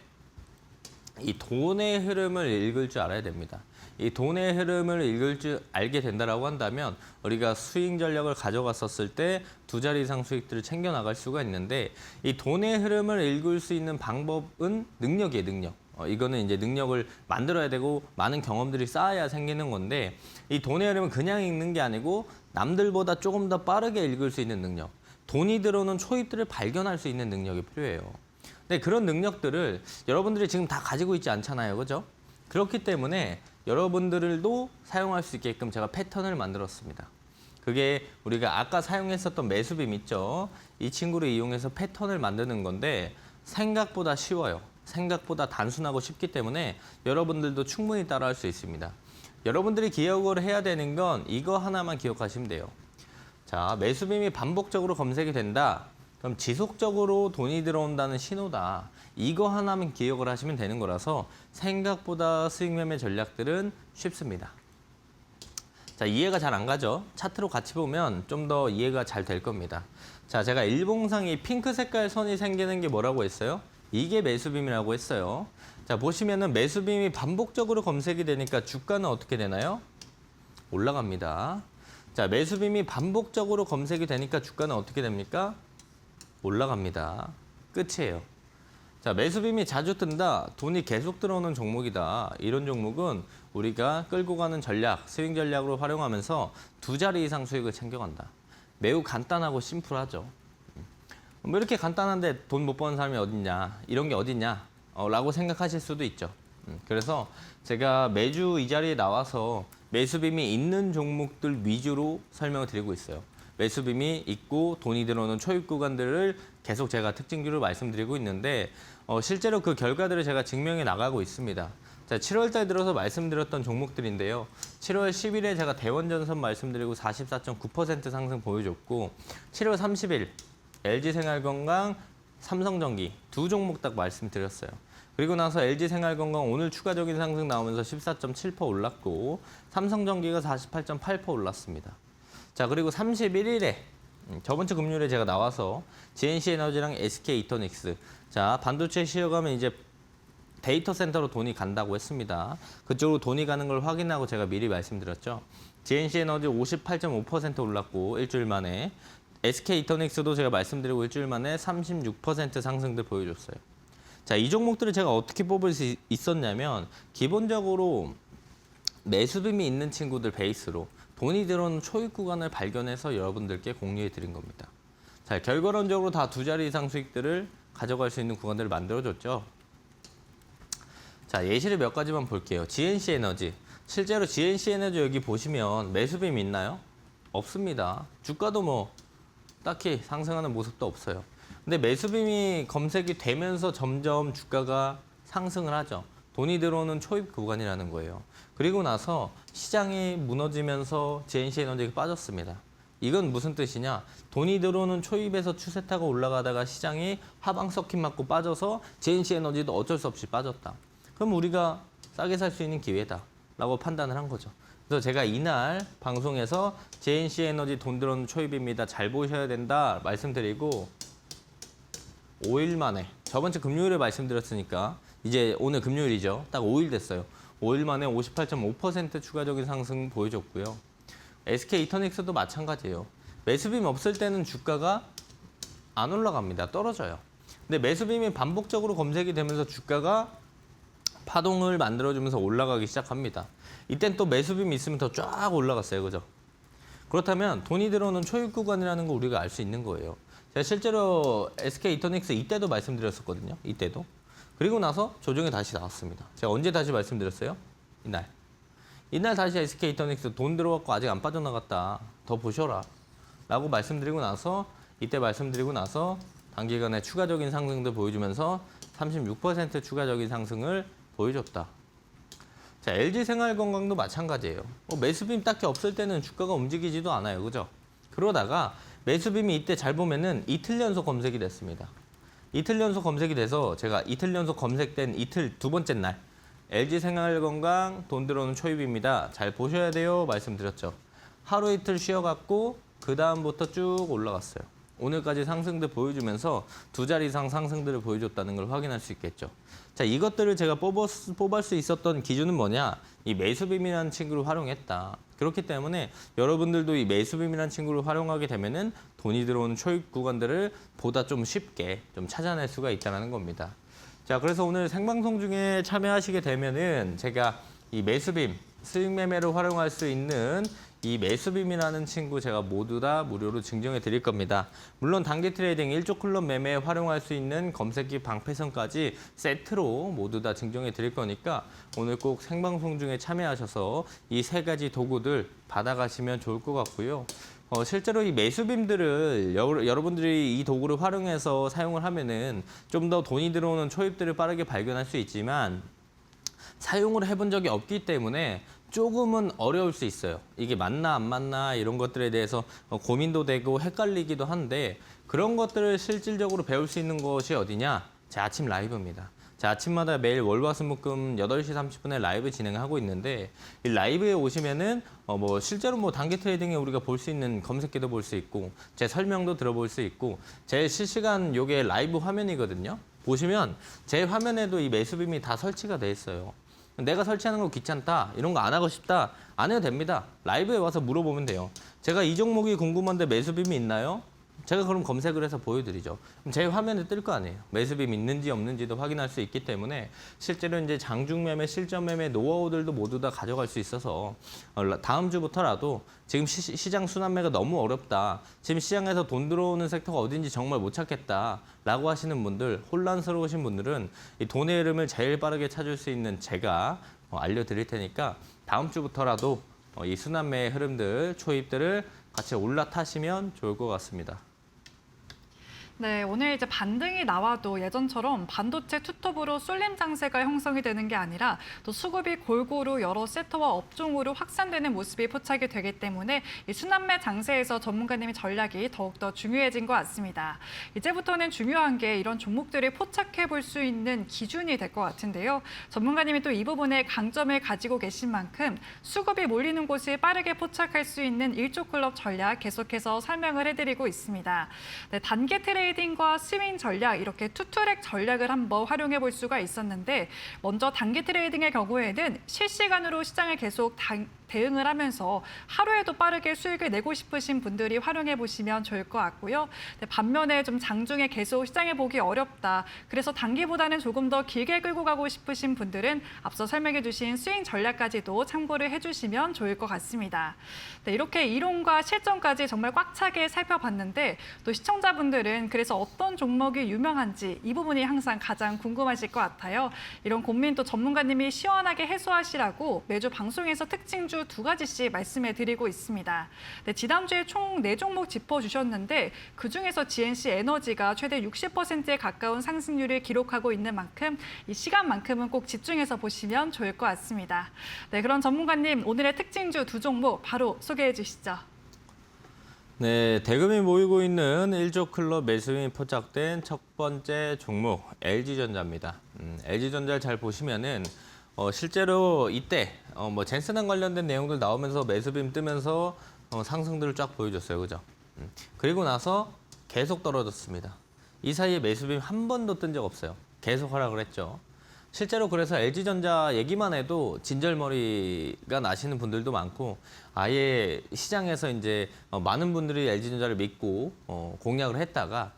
이 돈의 흐름을 읽을 줄 알아야 됩니다. 이 돈의 흐름을 읽을 줄 알게 된다라고 한다면 우리가 스윙 전략을 가져갔었을 때 2자리 이상 수익들을 챙겨 나갈 수가 있는데 이 돈의 흐름을 읽을 수 있는 방법은 능력이에요, 능력. 이거는 이제 능력을 만들어야 되고 많은 경험들이 쌓아야 생기는 건데 이 돈의 흐름은 그냥 읽는 게 아니고 남들보다 조금 더 빠르게 읽을 수 있는 능력. 돈이 들어오는 초입들을 발견할 수 있는 능력이 필요해요. 근데 그런 능력들을 여러분들이 지금 다 가지고 있지 않잖아요. 그죠? 그렇기 때문에 여러분들도 사용할 수 있게끔 제가 패턴을 만들었습니다. 그게 우리가 아까 사용했었던 매수빔 있죠? 이 친구를 이용해서 패턴을 만드는 건데 생각보다 쉬워요. 생각보다 단순하고 쉽기 때문에 여러분들도 충분히 따라할 수 있습니다. 여러분들이 기억을 해야 되는 건 이거 하나만 기억하시면 돼요. 자, 매수빔이 반복적으로 검색이 된다. 그럼 지속적으로 돈이 들어온다는 신호다. 이거 하나만 기억을 하시면 되는 거라서 생각보다 수익 매매 전략들은 쉽습니다. 자, 이해가 잘 안 가죠? 차트로 같이 보면 좀 더 이해가 잘 될 겁니다. 자, 제가 일봉상 이 핑크 색깔 선이 생기는 게 뭐라고 했어요? 이게 매수빔이라고 했어요. 자, 보시면은 매수빔이 반복적으로 검색이 되니까 주가는 어떻게 되나요? 올라갑니다. 자, 매수빔이 반복적으로 검색이 되니까 주가는 어떻게 됩니까? 올라갑니다. 끝이에요. 자, 매수빔이 자주 뜬다. 돈이 계속 들어오는 종목이다. 이런 종목은 우리가 끌고 가는 전략, 스윙 전략으로 활용하면서 2자리 이상 수익을 챙겨간다. 매우 간단하고 심플하죠. 뭐 이렇게 간단한데 돈 못 버는 사람이 어딨냐, 이런 게 어딨냐 라고 생각하실 수도 있죠. 그래서 제가 매주 이 자리에 나와서 매수빔이 있는 종목들 위주로 설명을 드리고 있어요. 매수빔이 있고 돈이 들어오는 초입 구간들을 계속 제가 특징주로 말씀드리고 있는데 실제로 그 결과들을 제가 증명해 나가고 있습니다. 자, 7월 달 들어서 말씀드렸던 종목들인데요. 7월 10일에 제가 대원전선 말씀드리고 44.9% 상승 보여줬고 7월 30일 LG생활건강, 삼성전기 두 종목 딱 말씀드렸어요. 그리고 나서 LG생활건강 오늘 추가적인 상승 나오면서 14.7% 올랐고 삼성전기가 48.8% 올랐습니다. 자, 그리고 31일에 저번 주 금요일에 제가 나와서 GNC에너지랑 SK이터닉스 자, 반도체 쉬어가면 이제 데이터 센터로 돈이 간다고 했습니다. 그쪽으로 돈이 가는 걸 확인하고 제가 미리 말씀드렸죠. GNC에너지 58.5% 올랐고 일주일 만에 SK이터닉스도 제가 말씀드리고 일주일 만에 36% 상승들 보여줬어요. 자, 이 종목들을 제가 어떻게 뽑을 수 있었냐면 기본적으로 매수빔이 있는 친구들 베이스로 돈이 들어오는 초입 구간을 발견해서 여러분들께 공유해 드린 겁니다. 자, 결과론적으로 다 2자리 이상 수익들을 가져갈 수 있는 구간들을 만들어줬죠. 자, 예시를 몇 가지만 볼게요. GNC에너지. 실제로 GNC에너지 여기 보시면 매수빔 있나요? 없습니다. 주가도 뭐 딱히 상승하는 모습도 없어요. 근데 매수빔이 검색이 되면서 점점 주가가 상승을 하죠. 돈이 들어오는 초입 구간이라는 거예요. 그리고 나서 시장이 무너지면서 GNC에너지가 빠졌습니다. 이건 무슨 뜻이냐? 돈이 들어오는 초입에서 추세 타고 올라가다가 시장이 하방 서킷 맞고 빠져서 GNC에너지도 어쩔 수 없이 빠졌다. 그럼 우리가 싸게 살 수 있는 기회다라고 판단을 한 거죠. 그래서 제가 이날 방송에서 GNC에너지 돈 들어오는 초입입니다. 잘 보셔야 된다 말씀드리고 5일 만에 저번 주 금요일에 말씀드렸으니까 이제 오늘 금요일이죠. 딱 5일 됐어요. 5일 만에 58.5% 추가적인 상승 보여줬고요. SK이터닉스도 마찬가지예요. 매수빔 없을 때는 주가가 안 올라갑니다. 떨어져요. 근데 매수빔이 반복적으로 검색이 되면서 주가가 파동을 만들어주면서 올라가기 시작합니다. 이땐 또 매수빔이 있으면 더 쫙 올라갔어요. 그죠? 그렇다면 돈이 들어오는 초입 구간이라는 거 우리가 알 수 있는 거예요. 제가 실제로 SK이터닉스 이때도 말씀드렸었거든요. 이때도. 그리고 나서 조정이 다시 나왔습니다. 제가 언제 다시 말씀드렸어요? 이날. 이날 다시 SK이터닉스 돈 들어왔고 아직 안 빠져나갔다. 더 보셔라. 라고 말씀드리고 나서 이때 말씀드리고 나서 단기간에 추가적인 상승도 보여주면서 36% 추가적인 상승을 보여줬다. 자, LG생활건강도 마찬가지예요. 매수빔 딱히 없을 때는 주가가 움직이지도 않아요. 그죠? 그러다가 매수빔이 이때 잘 보면은 이틀 연속 검색이 됐습니다. 이틀 연속 검색이 돼서 제가 이틀 연속 검색된 이틀 두 번째 날 LG생활건강 돈 들어오는 초입입니다. 잘 보셔야 돼요. 말씀드렸죠. 하루 이틀 쉬어갖고 그 다음부터 쭉 올라갔어요. 오늘까지 상승들 보여주면서 2자리 이상 상승들을 보여줬다는 걸 확인할 수 있겠죠. 자, 이것들을 제가 뽑을 수 있었던 기준은 뭐냐? 이 매수빔이라는 친구를 활용했다. 그렇기 때문에 여러분들도 이 매수빔이라는 친구를 활용하게 되면은 돈이 들어오는 초입 구간들을 보다 좀 쉽게 좀 찾아낼 수가 있다는 겁니다. 자, 그래서 오늘 생방송 중에 참여하시게 되면은 제가 이 매수빔 수익 매매를 활용할 수 있는 이 매수빔이라는 친구 제가 모두 다 무료로 증정해 드릴 겁니다. 물론 단기 트레이딩 1조 클럽 매매에 활용할 수 있는 검색기 방패선까지 세트로 모두 다 증정해 드릴 거니까 오늘 꼭 생방송 중에 참여하셔서 이 세 가지 도구들 받아가시면 좋을 것 같고요. 실제로 이 매수빔들을 여러분들이 이 도구를 활용해서 사용을 하면은 좀 더 돈이 들어오는 초입들을 빠르게 발견할 수 있지만 사용을 해본 적이 없기 때문에 조금은 어려울 수 있어요. 이게 맞나 안 맞나 이런 것들에 대해서 고민도 되고 헷갈리기도 한데 그런 것들을 실질적으로 배울 수 있는 것이 어디냐? 제 아침 라이브입니다. 제 아침마다 매일 월화수목금 8시 30분에 라이브 진행하고 있는데 이 라이브에 오시면은 실제로 단기 트레이딩에 우리가 볼 수 있는 검색기도 볼 수 있고 제 설명도 들어볼 수 있고 제 실시간 요게 라이브 화면이거든요. 보시면 제 화면에도 이 매수빔이 다 설치가 돼 있어요. 내가 설치하는 거 귀찮다, 이런 거 안 하고 싶다, 안 해도 됩니다. 라이브에 와서 물어보면 돼요. 제가 이 종목이 궁금한데 매수빔이 있나요? 제가 그럼 검색을 해서 보여드리죠. 그럼 제 화면에 뜰 거 아니에요. 매수빔 있는지 없는지도 확인할 수 있기 때문에 실제로 이제 장중 매매, 실전 매매 노하우들도 모두 다 가져갈 수 있어서 다음 주부터라도 지금 시장 순환매가 너무 어렵다. 지금 시장에서 돈 들어오는 섹터가 어딘지 정말 못 찾겠다라고 하시는 분들, 혼란스러우신 분들은 이 돈의 흐름을 제일 빠르게 찾을 수 있는 제가 알려드릴 테니까 다음 주부터라도 이 순환매의 흐름들, 초입들을 같이 올라타시면 좋을 것 같습니다. 네, 오늘 이제 반등이 나와도 예전처럼 반도체 투톱으로 쏠림 장세가 형성이 되는 게 아니라 또 수급이 골고루 여러 섹터와 업종으로 확산되는 모습이 포착이 되기 때문에 이 순환매 장세에서 전문가님의 전략이 더욱더 중요해진 것 같습니다. 이제부터는 중요한 게 이런 종목들을 포착해 볼 수 있는 기준이 될 것 같은데요. 전문가님이 또 이 부분에 강점을 가지고 계신 만큼 수급이 몰리는 곳을 빠르게 포착할 수 있는 1조 클럽 전략 계속해서 설명을 해드리고 있습니다. 네, 단기 트레이딩과 스윙 전략 이렇게 투트랙 전략을 한번 활용해 볼 수가 있었는데 먼저 단기 트레이딩의 경우에는 실시간으로 시장을 계속 대응을 하면서 하루에도 빠르게 수익을 내고 싶으신 분들이 활용해 보시면 좋을 것 같고요. 반면에 좀 장중에 계속 시장을 보기 어렵다. 그래서 단기보다는 조금 더 길게 끌고 가고 싶으신 분들은 앞서 설명해 주신 스윙 전략까지도 참고를 해주시면 좋을 것 같습니다. 네, 이렇게 이론과 실전까지 정말 꽉 차게 살펴봤는데 또 시청자분들은 그래서 어떤 종목이 유명한지 이 부분이 항상 가장 궁금하실 것 같아요. 이런 고민도 전문가님이 시원하게 해소하시라고 매주 방송에서 특징주 2가지씩 말씀해 드리고 있습니다. 네, 지난주에 총 4종목 짚어주셨는데 그중에서 GNC 에너지가 최대 60%에 가까운 상승률을 기록하고 있는 만큼 이 시간만큼은 꼭 집중해서 보시면 좋을 것 같습니다. 네, 그럼 전문가님 오늘의 특징주 2종목 바로 소개해 주시죠. 네, 대금이 모이고 있는 1조 클럽 매수임이 포착된 첫 번째 종목 LG전자입니다. LG전자를 잘 보시면은 실제로 이때 젠슨랑 관련된 내용들 나오면서 매수빔 뜨면서 상승들을 쫙 보여줬어요, 그죠? 그리고 나서 계속 떨어졌습니다. 이 사이에 매수빔 한 번도 뜬 적 없어요. 계속 하락을 했죠. 실제로 그래서 LG전자 얘기만 해도 진절머리가 나시는 분들도 많고 아예 시장에서 이제 많은 분들이 LG전자를 믿고 공략을 했다가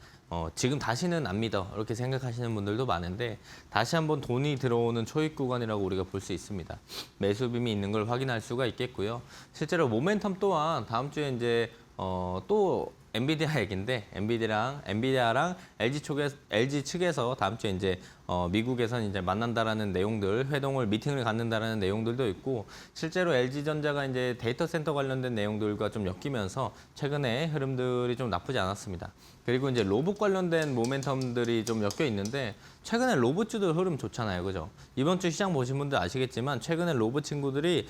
지금 다시는 안 믿어 이렇게 생각하시는 분들도 많은데 다시 한번 돈이 들어오는 초입 구간이라고 우리가 볼 수 있습니다. 매수빔이 있는 걸 확인할 수가 있겠고요. 실제로 모멘텀 또한 다음 주에 이제 또 엔비디아 얘기인데 엔비디아랑 LG 측에서 다음 주에 이제 미국에선 이제 만난다라는 내용들, 미팅을 갖는다라는 내용들도 있고 실제로 LG전자가 이제 데이터 센터 관련된 내용들과 좀 엮이면서 최근에 흐름들이 좀 나쁘지 않았습니다. 그리고 이제 로봇 관련된 모멘텀들이 좀 엮여 있는데 최근에 로봇주들 흐름 좋잖아요, 그죠? 이번 주 시장 보신 분들 아시겠지만 최근에 로봇 친구들이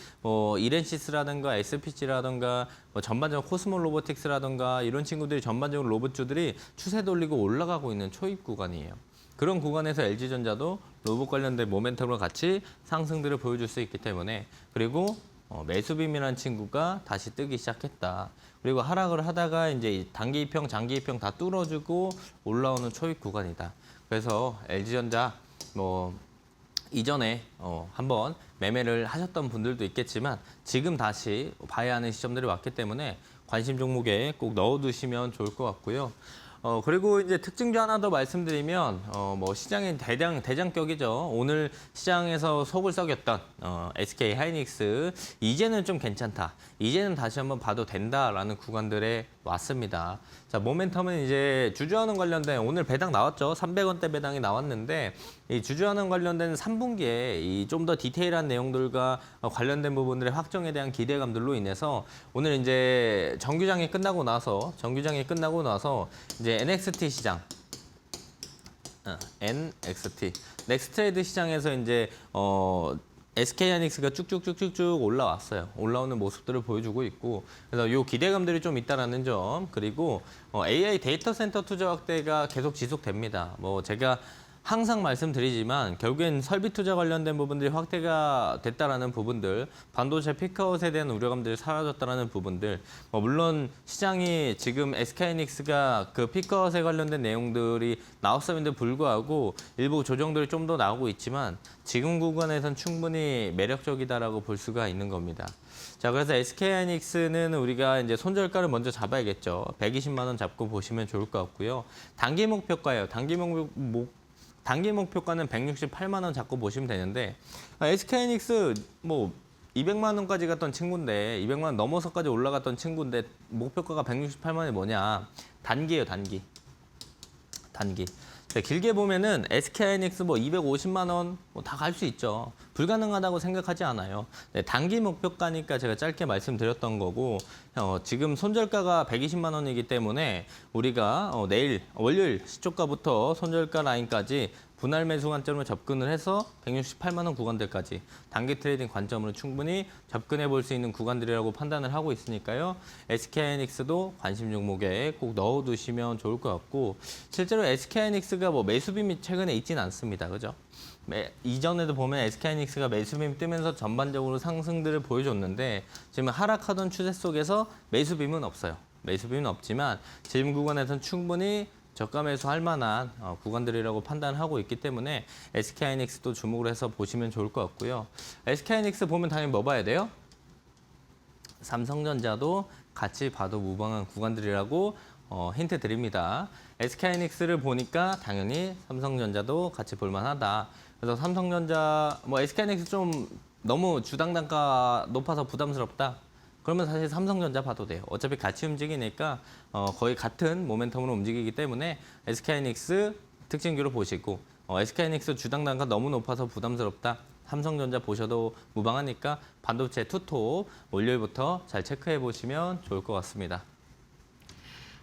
이렌시스라든가 SPG라든가 전반적으로 코스모 로보틱스라든가 이런 친구들이 전반적으로 로봇주들이 추세 돌리고 올라가고 있는 초입 구간이에요. 그런 구간에서 LG전자도 로봇 관련된 모멘텀으로 같이 상승들을 보여줄 수 있기 때문에 그리고 매수빔이라는 친구가 다시 뜨기 시작했다. 그리고 하락을 하다가 이제 단기 입형, 장기 입형 다 뚫어주고 올라오는 초입 구간이다. 그래서 LG전자 이전에 한번 매매를 하셨던 분들도 있겠지만 지금 다시 봐야 하는 시점들이 왔기 때문에 관심 종목에 꼭 넣어두시면 좋을 것 같고요. 그리고 이제 특징주 하나 더 말씀드리면, 뭐 시장의 대장격이죠. 오늘 시장에서 속을 썩였던 SK 하이닉스, 이제는 좀 괜찮다. 이제는 다시 한번 봐도 된다라는 구간들에 왔습니다. 자, 모멘텀은 이제 주주환원 관련된 오늘 배당 나왔죠. 300원대 배당이 나왔는데 이 주주환원 관련된 3분기에 이 좀 더 디테일한 내용들과 관련된 부분들의 확정에 대한 기대감들로 인해서 오늘 이제 정규장이 끝나고 나서 이제 NXT 시장 NXT 넥스트레이드 시장에서 이제 SK하이닉스가 쭉쭉쭉쭉쭉 올라왔어요. 올라오는 모습들을 보여주고 있고, 그래서 요 기대감들이 좀 있다라는 점, 그리고 AI 데이터 센터 투자 확대가 계속 지속됩니다. 뭐 제가 항상 말씀드리지만 결국엔 설비 투자 관련된 부분들이 확대가 됐다라는 부분들, 반도체 피크아웃에 대한 우려감들이 사라졌다라는 부분들, 물론 시장이 지금 SK하이닉스가 그 피크아웃에 관련된 내용들이 나왔음에도 불구하고 일부 조정들이 좀 더 나오고 있지만 지금 구간에선 충분히 매력적이다라고 볼 수가 있는 겁니다. 자, 그래서 SK하이닉스는 우리가 이제 손절가를 먼저 잡아야겠죠. 120만 원 잡고 보시면 좋을 것 같고요. 단기 목표가예요. 단기 목표가는 168만 원 잡고 보시면 되는데, SK하이닉스 뭐 200만 원까지 갔던 친구인데, 200만 원 넘어서까지 올라갔던 친구인데 목표가가 168만 원이 뭐냐? 단기예요, 단기. 네, 길게 보면은 SK하이닉스 뭐 250만 원 뭐 다 갈 수 있죠. 불가능하다고 생각하지 않아요. 네, 단기 목표가니까 제가 짧게 말씀드렸던 거고, 지금 손절가가 120만 원이기 때문에 우리가 내일 월요일 시초가부터 손절가 라인까지 분할 매수 관점으로 접근을 해서 168만 원 구간들까지 단기 트레이딩 관점으로 충분히 접근해 볼 수 있는 구간들이라고 판단을 하고 있으니까요. SK하이닉스도 관심 종목에 꼭 넣어두시면 좋을 것 같고, 실제로 SK하이닉스가 뭐 매수빔이 최근에 있지는 않습니다. 그죠? 이전에도 보면 SK하이닉스가 매수빔 뜨면서 전반적으로 상승들을 보여줬는데 지금 하락하던 추세 속에서 매수빔은 없어요. 매수빔은 없지만 지금 구간에서는 충분히 저가 매수할 만한 구간들이라고 판단하고 있기 때문에 SK하이닉스도 주목을 해서 보시면 좋을 것 같고요. SK하이닉스 보면 당연히 뭐 봐야 돼요? 삼성전자도 같이 봐도 무방한 구간들이라고 힌트 드립니다. SK하이닉스를 보니까 당연히 삼성전자도 같이 볼만하다. 그래서 삼성전자, SK하이닉스 좀 너무 주당 단가 높아서 부담스럽다. 그러면 사실 삼성전자 봐도 돼요. 어차피 같이 움직이니까 거의 같은 모멘텀으로 움직이기 때문에 SK하이닉스 특징주로 보시고, SK하이닉스 주당 단가 너무 높아서 부담스럽다. 삼성전자 보셔도 무방하니까 반도체 투톱 월요일부터 잘 체크해 보시면 좋을 것 같습니다.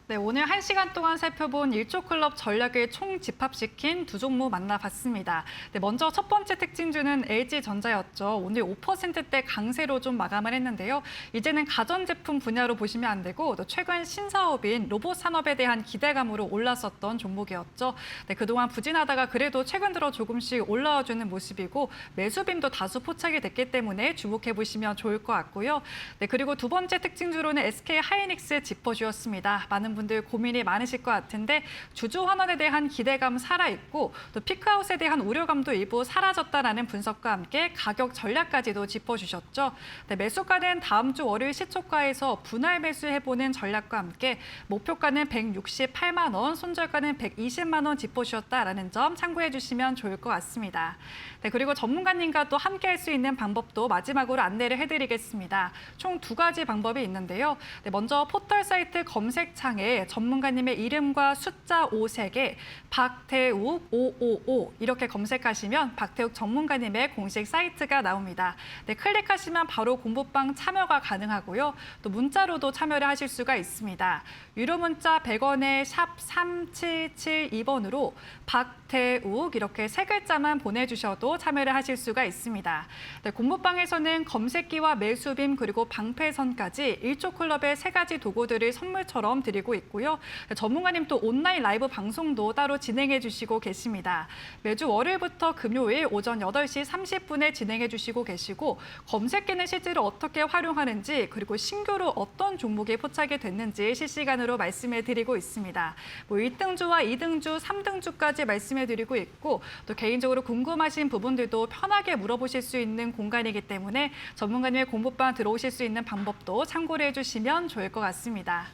네, 오늘 1시간 동안 살펴본 일조클럽 전략을 총 집합시킨 두 종목 만나봤습니다. 네, 먼저 첫 번째 특징주는 LG전자였죠. 오늘 5%대 강세로 좀 마감을 했는데요. 이제는 가전제품 분야로 보시면 안 되고 또 최근 신사업인 로봇 산업에 대한 기대감으로 올랐었던 종목이었죠. 네, 그동안 부진하다가 그래도 최근 들어 조금씩 올라와주는 모습이고 매수빔도 다수 포착이 됐기 때문에 주목해 보시면 좋을 것 같고요. 네, 그리고 두 번째 특징주로는 SK하이닉스 짚어주었습니다. 많은 분들 고민이 많으실 것 같은데 주주 환원에 대한 기대감 살아있고 또 피크아웃에 대한 우려감도 일부 사라졌다라는 분석과 함께 가격 전략까지도 짚어주셨죠. 네, 매수가는 다음 주 월요일 시초가에서 분할 매수해보는 전략과 함께 목표가는 168만 원, 손절가는 120만 원 짚어주셨다라는 점 참고해 주시면 좋을 것 같습니다. 네, 그리고 전문가님과 또 함께 할 수 있는 방법도 마지막으로 안내를 해드리겠습니다. 총 두 가지 방법이 있는데요. 네, 먼저 포털 사이트 검색창에 전문가님의 이름과 숫자 5색에 박태욱 555 이렇게 검색하시면 박태욱 전문가님의 공식 사이트가 나옵니다. 네, 클릭하시면 바로 공부방 참여가 가능하고요. 또 문자로도 참여를 하실 수가 있습니다. 유료 문자 100원에 샵 3772번으로 박태욱 이렇게 세 글자만 보내주셔도 참여를 하실 수가 있습니다. 네, 공부방에서는 검색기와 매수빔 그리고 방패선까지 일조클럽의 세 가지 도구들을 선물처럼 드리고 있고요. 전문가님 또 온라인 라이브 방송도 따로 진행해 주시고 계십니다. 매주 월요일부터 금요일 오전 8시 30분에 진행해 주시고 계시고 검색기는 실제로 어떻게 활용하는지 그리고 신규로 어떤 종목이 포착이 됐는지 실시간으로 말씀해 드리고 있습니다. 1등주와 2등주, 3등주까지 말씀해 드리고 있고 또 개인적으로 궁금하신 부분들도 편하게 물어보실 수 있는 공간이기 때문에 전문가님의 공부방 들어오실 수 있는 방법도 참고를 해주시면 좋을 것 같습니다.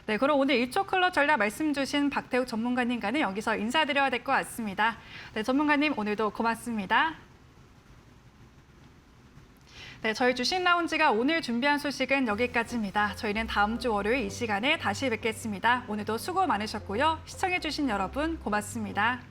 네, 그럼 오늘 일조 클럽 전략 말씀 주신 박태욱 전문가님과는 여기서 인사드려야 될 것 같습니다. 네, 전문가님 오늘도 고맙습니다. 네, 저희 주식 라운지가 오늘 준비한 소식은 여기까지입니다. 저희는 다음 주 월요일 이 시간에 다시 뵙겠습니다. 오늘도 수고 많으셨고요. 시청해주신 여러분 고맙습니다.